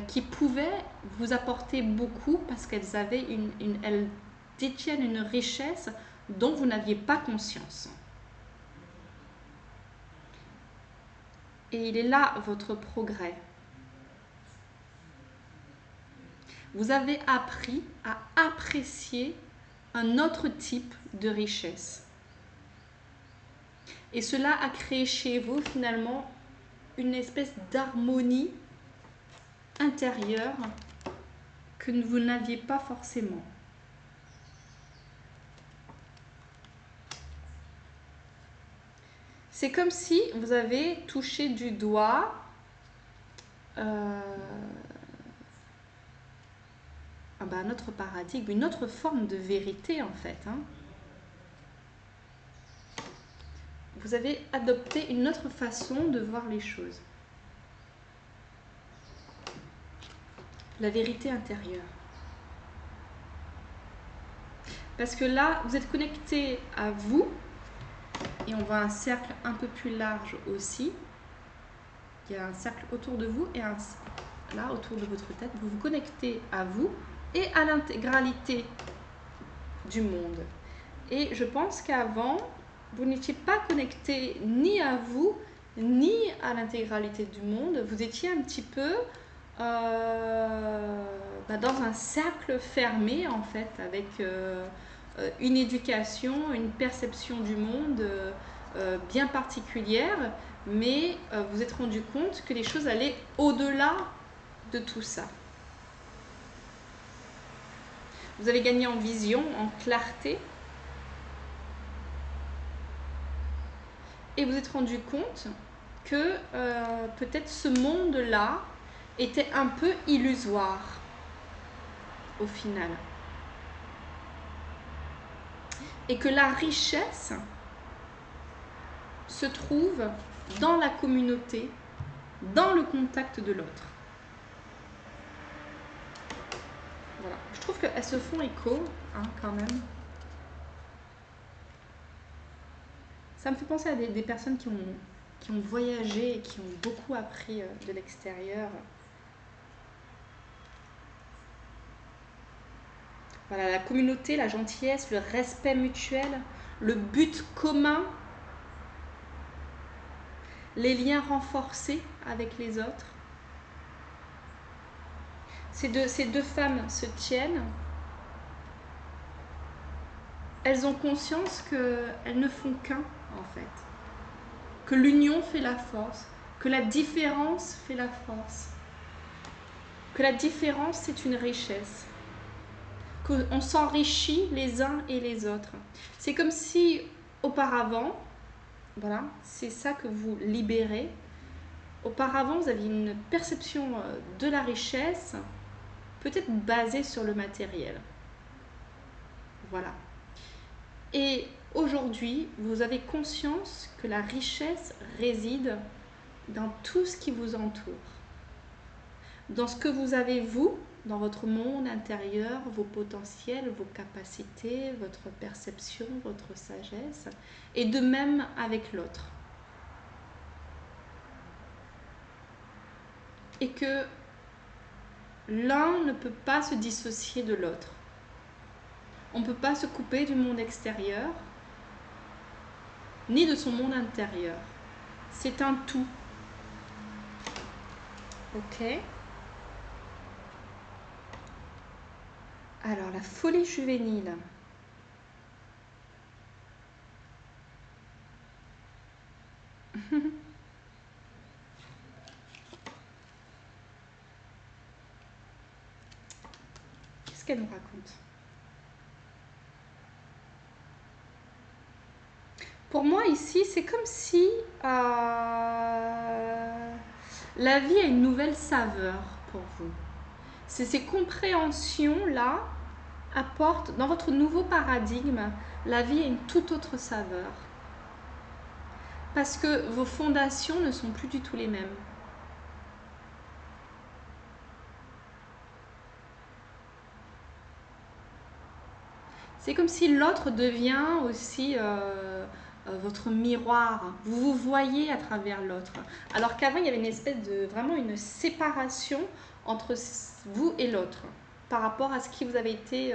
Speaker 1: qui pouvaient vous apporter beaucoup parce qu'elles avaient elles détiennent une richesse dont vous n'aviez pas conscience. Et il est là votre progrès. Vous avez appris à apprécier un autre type de richesse. Et cela a créé chez vous finalement une espèce d'harmonie intérieure que vous n'aviez pas forcément. C'est comme si vous avez touché du doigt un autre paradigme, une autre forme de vérité en fait. Hein. Vous avez adopté une autre façon de voir les choses. La vérité intérieure. Parce que là, vous êtes connecté à vous, et on voit un cercle un peu plus large aussi. Il y a un cercle autour de vous et là, autour de votre tête. Vous vous connectez à vous et à l'intégralité du monde. Et je pense qu'avant, vous n'étiez pas connecté ni à vous, ni à l'intégralité du monde. Vous étiez un petit peu dans un cercle fermé, en fait, avec une éducation, une perception du monde bien particulière, mais vous êtes rendu compte que les choses allaient au-delà de tout ça. Vous avez gagné en vision, en clarté, et vous êtes rendu compte que peut-être ce monde-là était un peu illusoire au final. Et que la richesse se trouve dans la communauté, dans le contact de l'autre. Voilà. Je trouve qu'elles se font écho, hein, quand même. Ça me fait penser à des personnes qui ont voyagé et qui ont beaucoup appris de l'extérieur. Voilà, la communauté, la gentillesse, le respect mutuel, le but commun, les liens renforcés avec les autres. Ces deux femmes se tiennent. Elles ont conscience qu'elles ne font qu'un, en fait. Que l'union fait la force, que la différence fait la force. Que la différence, c'est une richesse. Qu'on s'enrichit les uns et les autres. C'est comme si, auparavant, voilà, c'est ça que vous libérez. Auparavant, vous aviez une perception de la richesse, peut-être basée sur le matériel. Voilà. Et aujourd'hui, vous avez conscience que la richesse réside dans tout ce qui vous entoure. Dans ce que vous avez, vous, dans votre monde intérieur, vos potentiels, vos capacités, votre perception, votre sagesse, et de même avec l'autre. Et que l'un ne peut pas se dissocier de l'autre. On ne peut pas se couper du monde extérieur, ni de son monde intérieur. C'est un tout. Ok ? Alors, la folie juvénile. Qu'est-ce qu'elle nous raconte ? Pour moi, ici, c'est comme si la vie a une nouvelle saveur pour vous. Ces compréhensions-là apportent, dans votre nouveau paradigme, la vie a une toute autre saveur. Parce que vos fondations ne sont plus du tout les mêmes. C'est comme si l'autre devient aussi votre miroir. Vous vous voyez à travers l'autre. Alors qu'avant, il y avait une espèce de vraiment une séparation entre vous et l'autre par rapport à ce qui vous avait été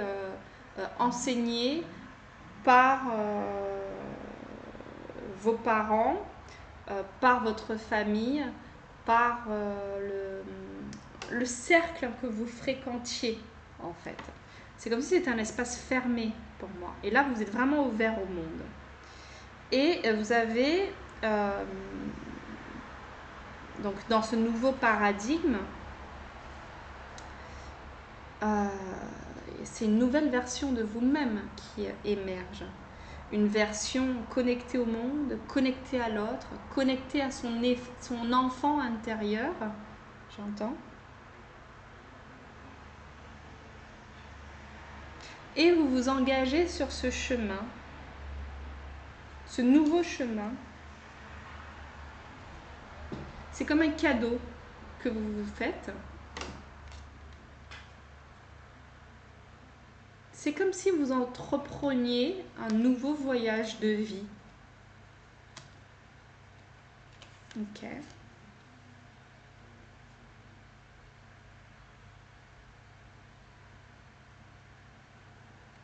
Speaker 1: enseigné par vos parents, par votre famille, par le cercle que vous fréquentiez en fait. C'est comme si c'était un espace fermé pour moi. Et là, vous êtes vraiment ouvert au monde. Et vous avez, donc dans ce nouveau paradigme, c'est une nouvelle version de vous-même qui émerge. une version connectée au monde, connectée à l'autre, connectée à son enfant intérieur. J'entends. Et vous vous engagez sur ce chemin, ce nouveau chemin. C'est comme un cadeau que vous vous faites. C'est comme si vous entrepreniez un nouveau voyage de vie. Ok.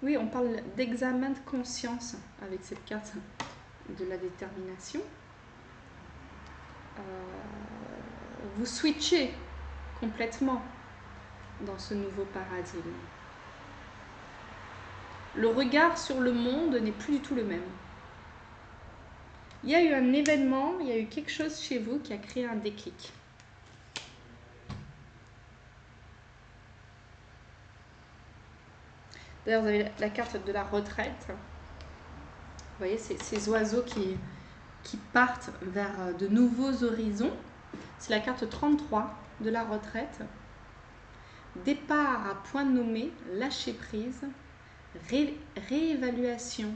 Speaker 1: Oui, on parle d'examen de conscience avec cette carte de la détermination. Vous switchez complètement dans ce nouveau paradigme. Le regard sur le monde n'est plus du tout le même. Il y a eu un événement, il y a eu quelque chose chez vous qui a créé un déclic. D'ailleurs, vous avez la carte de la retraite. Vous voyez, ces oiseaux qui partent vers de nouveaux horizons. C'est la carte 33 de la retraite. Départ à point nommé, lâcher prise, réévaluation.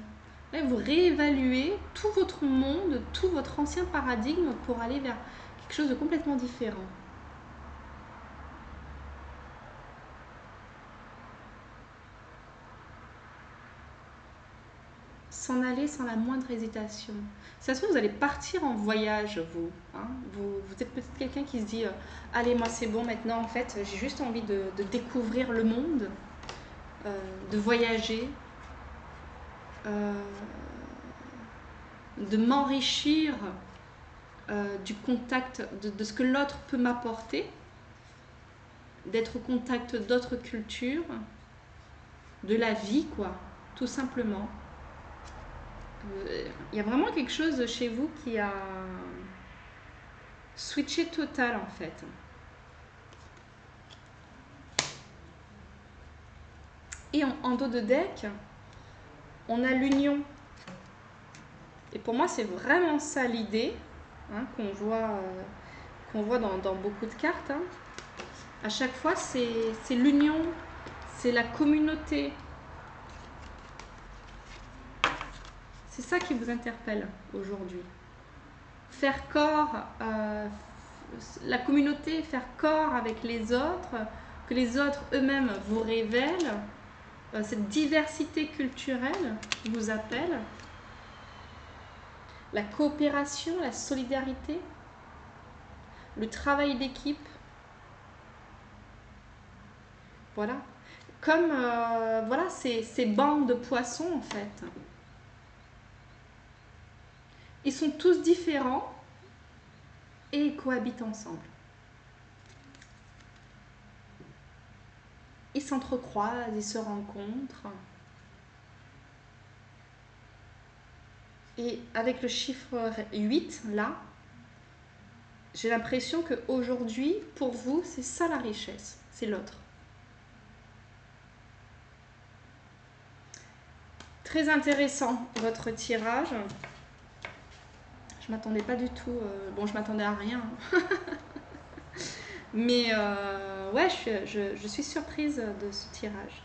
Speaker 1: Là, vous réévaluez tout votre monde, tout votre ancien paradigme pour aller vers quelque chose de complètement différent. S'en aller sans la moindre hésitation. Ça se trouve, vous allez partir en voyage, vous. Hein. Vous êtes peut-être quelqu'un qui se dit allez, moi c'est bon maintenant, en fait, j'ai juste envie de découvrir le monde, de voyager, de m'enrichir du contact, de ce que l'autre peut m'apporter, d'être au contact d'autres cultures, de la vie, quoi, tout simplement. Il y a vraiment quelque chose chez vous qui a switché total, en fait. Et en dos de deck, on a l'union. Et pour moi, c'est vraiment ça l'idée, hein, qu'on voit dans beaucoup de cartes. Hein. À chaque fois, c'est l'union, c'est la communauté. C'est ça qui vous interpelle aujourd'hui. Faire corps, la communauté, faire corps avec les autres, que les autres eux-mêmes vous révèlent. Cette diversité culturelle vous appelle. La coopération, la solidarité, le travail d'équipe. Voilà. Comme voilà, ces bandes de poissons, en fait. Ils sont tous différents et ils cohabitent ensemble. Ils s'entrecroisent, ils se rencontrent. Et avec le chiffre 8, là, j'ai l'impression qu'aujourd'hui, pour vous, c'est ça la richesse, c'est l'autre. Très intéressant votre tirage. Je m'attendais pas du tout. Bon, je m'attendais à rien. Mais ouais, je suis surprise de ce tirage.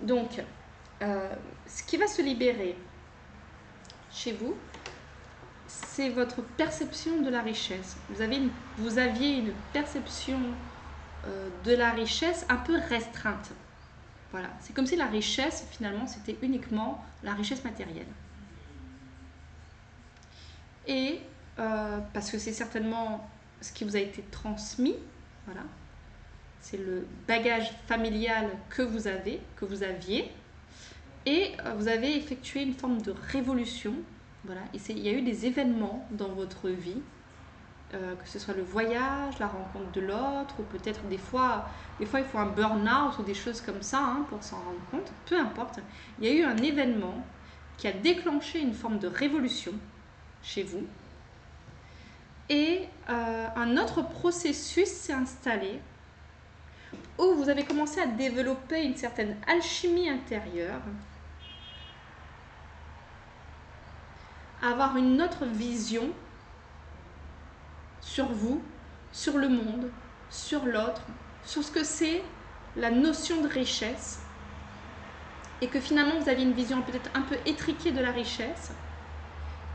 Speaker 1: Donc, ce qui va se libérer chez vous, c'est votre perception de la richesse. Vous aviez une perception de la richesse un peu restreinte. Voilà, c'est comme si la richesse, finalement, c'était uniquement la richesse matérielle. Et parce que c'est certainement ce qui vous a été transmis, voilà. C'est le bagage familial que vous aviez. Et vous avez effectué une forme de révolution. Voilà. Et il y a eu des événements dans votre vie, que ce soit le voyage, la rencontre de l'autre, ou peut-être des fois il faut un burn-out ou des choses comme ça, hein, pour s'en rendre compte. Peu importe. Il y a eu un événement qui a déclenché une forme de révolution chez vous. Et un autre processus s'est installé où vous avez commencé à développer une certaine alchimie intérieure, à avoir une autre vision sur vous, sur le monde, sur l'autre, sur ce que c'est la notion de richesse, et que finalement vous avez une vision peut-être un peu étriquée de la richesse,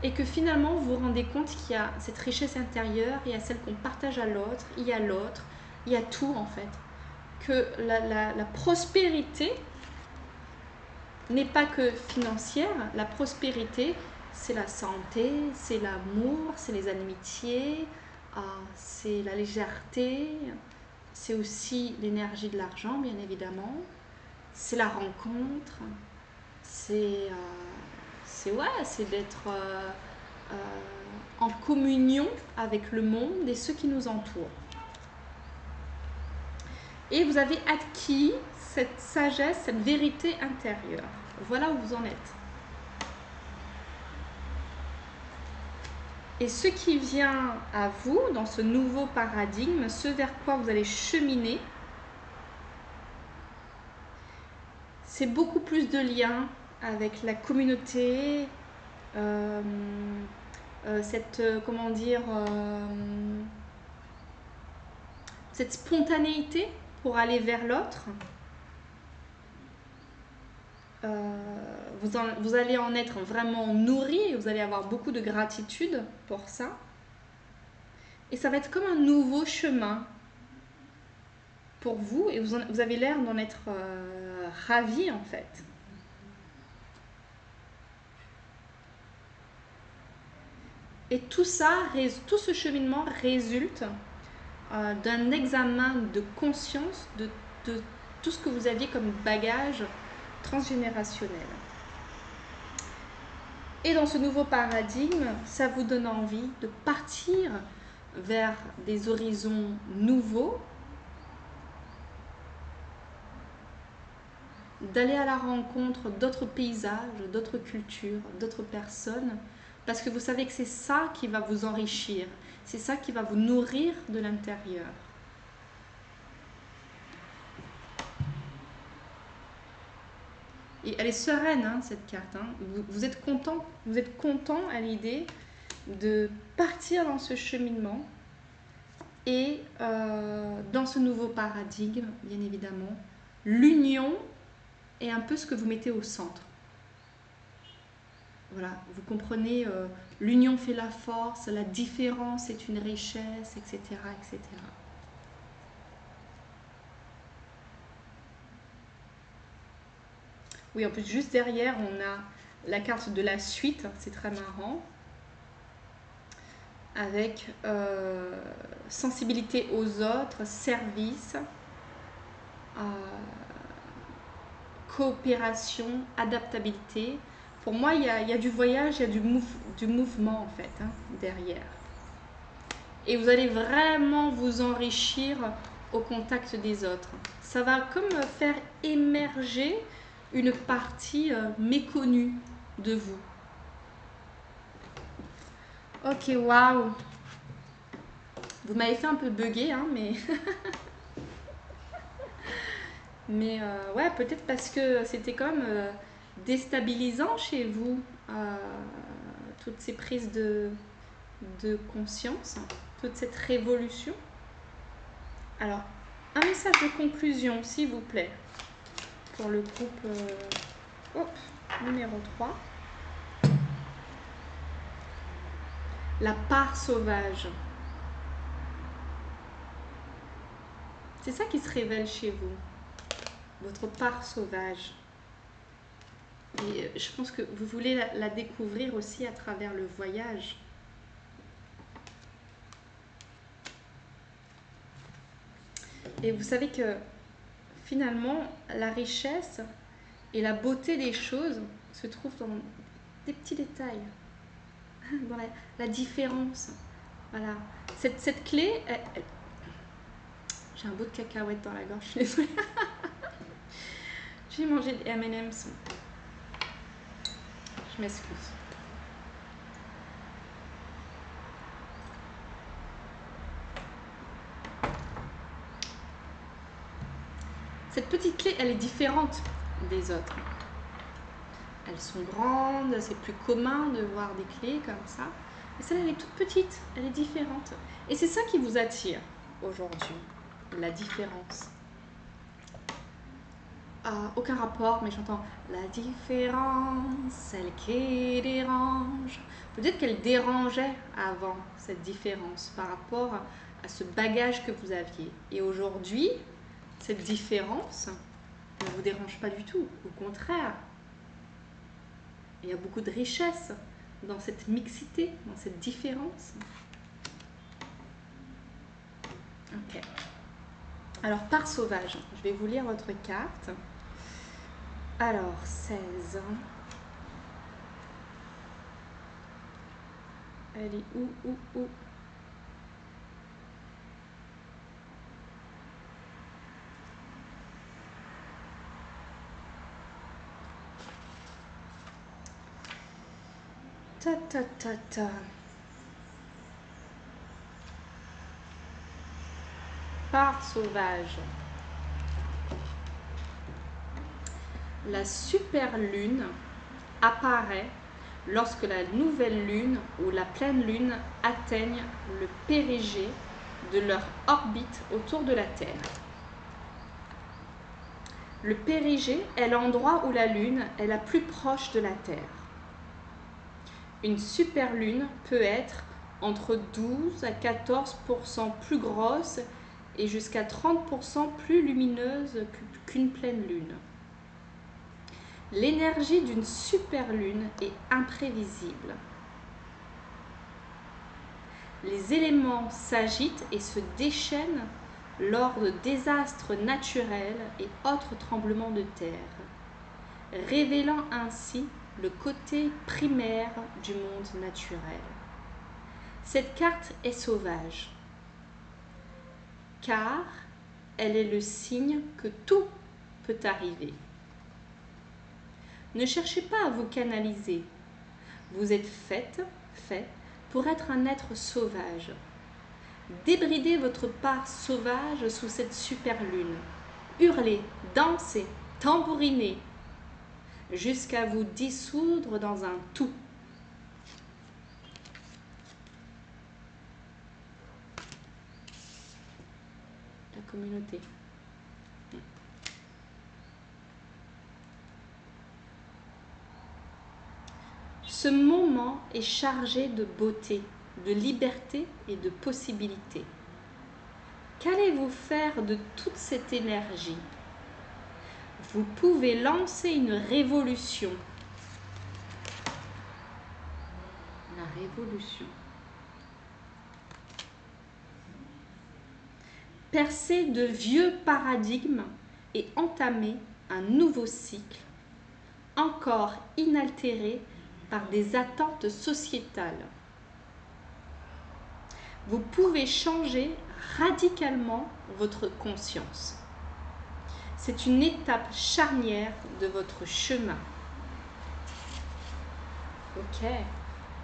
Speaker 1: et que finalement vous vous rendez compte qu'il y a cette richesse intérieure, il y a celle qu'on partage à l'autre, il y a tout en fait. Que la prospérité n'est pas que financière, la prospérité c'est la santé, c'est l'amour, c'est les amitiés, c'est la légèreté, c'est aussi l'énergie de l'argent bien évidemment, c'est la rencontre, c'est d'être en communion avec le monde et ceux qui nous entourent. Et vous avez acquis cette sagesse, cette vérité intérieure. Voilà où vous en êtes. Et ce qui vient à vous dans ce nouveau paradigme, ce vers quoi vous allez cheminer, c'est beaucoup plus de liens avec la communauté, cette spontanéité pour aller vers l'autre. Vous allez en être vraiment nourri et vous allez avoir beaucoup de gratitude pour ça. Et ça va être comme un nouveau chemin pour vous et vous avez l'air d'en être ravi en fait. Et tout ça, tout ce cheminement résulte d'un examen de conscience de tout ce que vous aviez comme bagage transgénérationnel. Et dans ce nouveau paradigme, ça vous donne envie de partir vers des horizons nouveaux, d'aller à la rencontre d'autres paysages, d'autres cultures, d'autres personnes, parce que vous savez que c'est ça qui va vous enrichir, c'est ça qui va vous nourrir de l'intérieur. Et elle est sereine, hein, cette carte. Hein. Vous êtes content à l'idée de partir dans ce cheminement et dans ce nouveau paradigme, bien évidemment, l'union est un peu ce que vous mettez au centre. Voilà, vous comprenez, l'union fait la force, la différence est une richesse, etc., etc. Oui, en plus, juste derrière, on a la carte de la suite, c'est très marrant, avec sensibilité aux autres, service, coopération, adaptabilité. Pour moi, il y a du voyage, il y a du mouvement en fait, hein, derrière. Et vous allez vraiment vous enrichir au contact des autres. Ça va comme faire émerger une partie méconnue de vous. Ok, waouh. Vous m'avez fait un peu bugger, hein, mais... mais ouais, peut-être parce que c'était quand même déstabilisant chez vous, toutes ces prises de conscience, toute cette révolution. Alors, un message de conclusion, s'il vous plaît, pour le groupe numéro 3. La part sauvage. C'est ça qui se révèle chez vous, votre part sauvage. Et je pense que vous voulez la découvrir aussi à travers le voyage. Et vous savez que finalement, la richesse et la beauté des choses se trouvent dans des petits détails, dans la différence. Voilà. Cette clé, j'ai un bout de cacahuète dans la gorge, je suis désolée. J'ai mangé des M&M's. Je m'excuse. Cette petite clé, elle est différente des autres. Elles sont grandes, c'est plus commun de voir des clés comme ça. Mais celle-là, elle est toute petite, elle est différente. Et c'est ça qui vous attire aujourd'hui, la différence. Aucun rapport, mais j'entends la différence, celle qui dérange. Peut-être qu'elle dérangeait avant, cette différence, par rapport à ce bagage que vous aviez. Et aujourd'hui, cette différence ne vous dérange pas du tout. Au contraire, il y a beaucoup de richesse dans cette mixité, dans cette différence. Ok. Alors, part sauvage, je vais vous lire votre carte. Alors, 16. Elle est où? Ta. Part sauvage. La super lune apparaît lorsque la nouvelle lune ou la pleine lune atteignent le périgée de leur orbite autour de la Terre. Le périgée est l'endroit où la lune est la plus proche de la Terre. Une superlune peut être entre 12 à 14% plus grosse et jusqu'à 30% plus lumineuse qu'une pleine lune. L'énergie d'une superlune est imprévisible. Les éléments s'agitent et se déchaînent lors de désastres naturels et autres tremblements de terre, révélant ainsi le côté primaire du monde naturel. Cette carte est sauvage, car elle est le signe que tout peut arriver. Ne cherchez pas à vous canaliser. Vous êtes fait pour être un être sauvage. Débridez votre part sauvage sous cette super lune. Hurlez, dansez, tambourinez, jusqu'à vous dissoudre dans un tout. La communauté. Ce moment est chargé de beauté, de liberté et de possibilités. Qu'allez-vous faire de toute cette énergie? Vous pouvez lancer une révolution. La révolution. Percer de vieux paradigmes et entamer un nouveau cycle, encore inaltéré par des attentes sociétales. Vous pouvez changer radicalement votre conscience. C'est une étape charnière de votre chemin. Ok.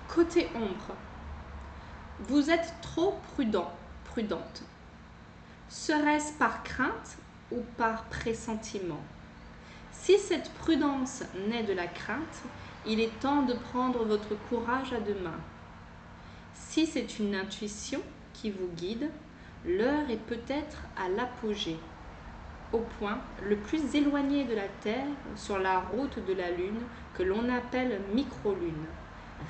Speaker 1: Côté ombre, vous êtes trop prudente. Serait-ce par crainte ou par pressentiment? Si cette prudence naît de la crainte, il est temps de prendre votre courage à deux mains. Si c'est une intuition qui vous guide, l'heure est peut-être à l'apogée, au point le plus éloigné de la Terre, sur la route de la Lune, que l'on appelle micro-lune.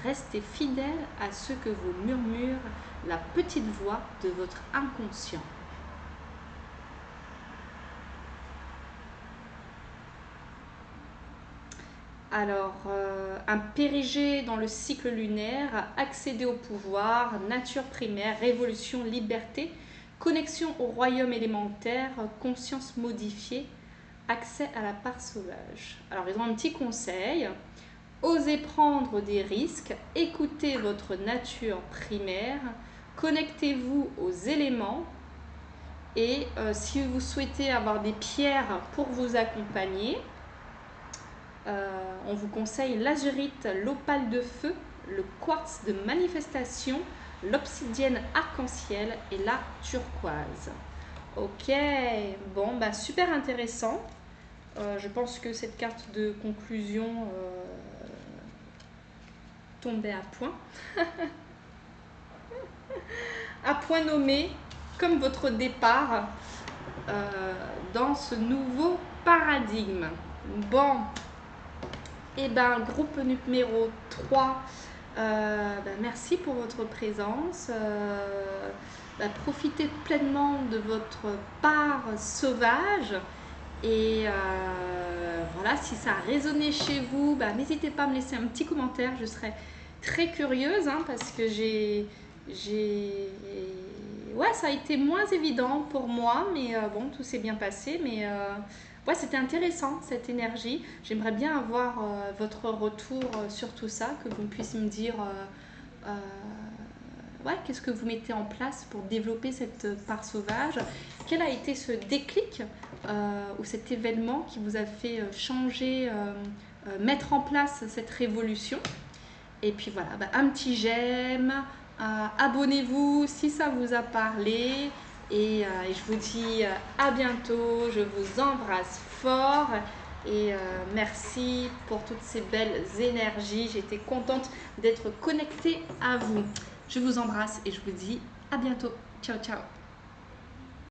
Speaker 1: Restez fidèle à ce que vous murmure la petite voix de votre inconscient. Alors, un périgée dans le cycle lunaire, accéder au pouvoir, nature primaire, révolution, liberté, connexion au royaume élémentaire, conscience modifiée, accès à la part sauvage. Alors, ils ont un petit conseil. Osez prendre des risques, écoutez votre nature primaire, connectez-vous aux éléments et si vous souhaitez avoir des pierres pour vous accompagner, on vous conseille l'azurite, l'opale de feu, le quartz de manifestation, l'obsidienne arc-en-ciel et la turquoise. Ok, bon, bah super intéressant. Je pense que cette carte de conclusion tombait à point nommé, comme votre départ dans ce nouveau paradigme. Bon, et ben groupe numéro 3, merci pour votre présence. Profitez pleinement de votre part sauvage. Et voilà, si ça a résonné chez vous, n'hésitez pas à me laisser un petit commentaire. Je serais très curieuse parce que ouais, ça a été moins évident pour moi, mais bon, tout s'est bien passé. Mais ouais, c'était intéressant cette énergie. J'aimerais bien avoir votre retour sur tout ça, que vous puissiez me dire ouais, qu'est-ce que vous mettez en place pour développer cette part sauvage. Quel a été ce déclic ou cet événement qui vous a fait changer, mettre en place cette révolution. Et puis voilà, un petit j'aime, abonnez-vous si ça vous a parlé. Et je vous dis à bientôt, je vous embrasse fort. Et merci pour toutes ces belles énergies. J'étais contente d'être connectée à vous. Je vous embrasse et je vous dis à bientôt. Ciao, ciao.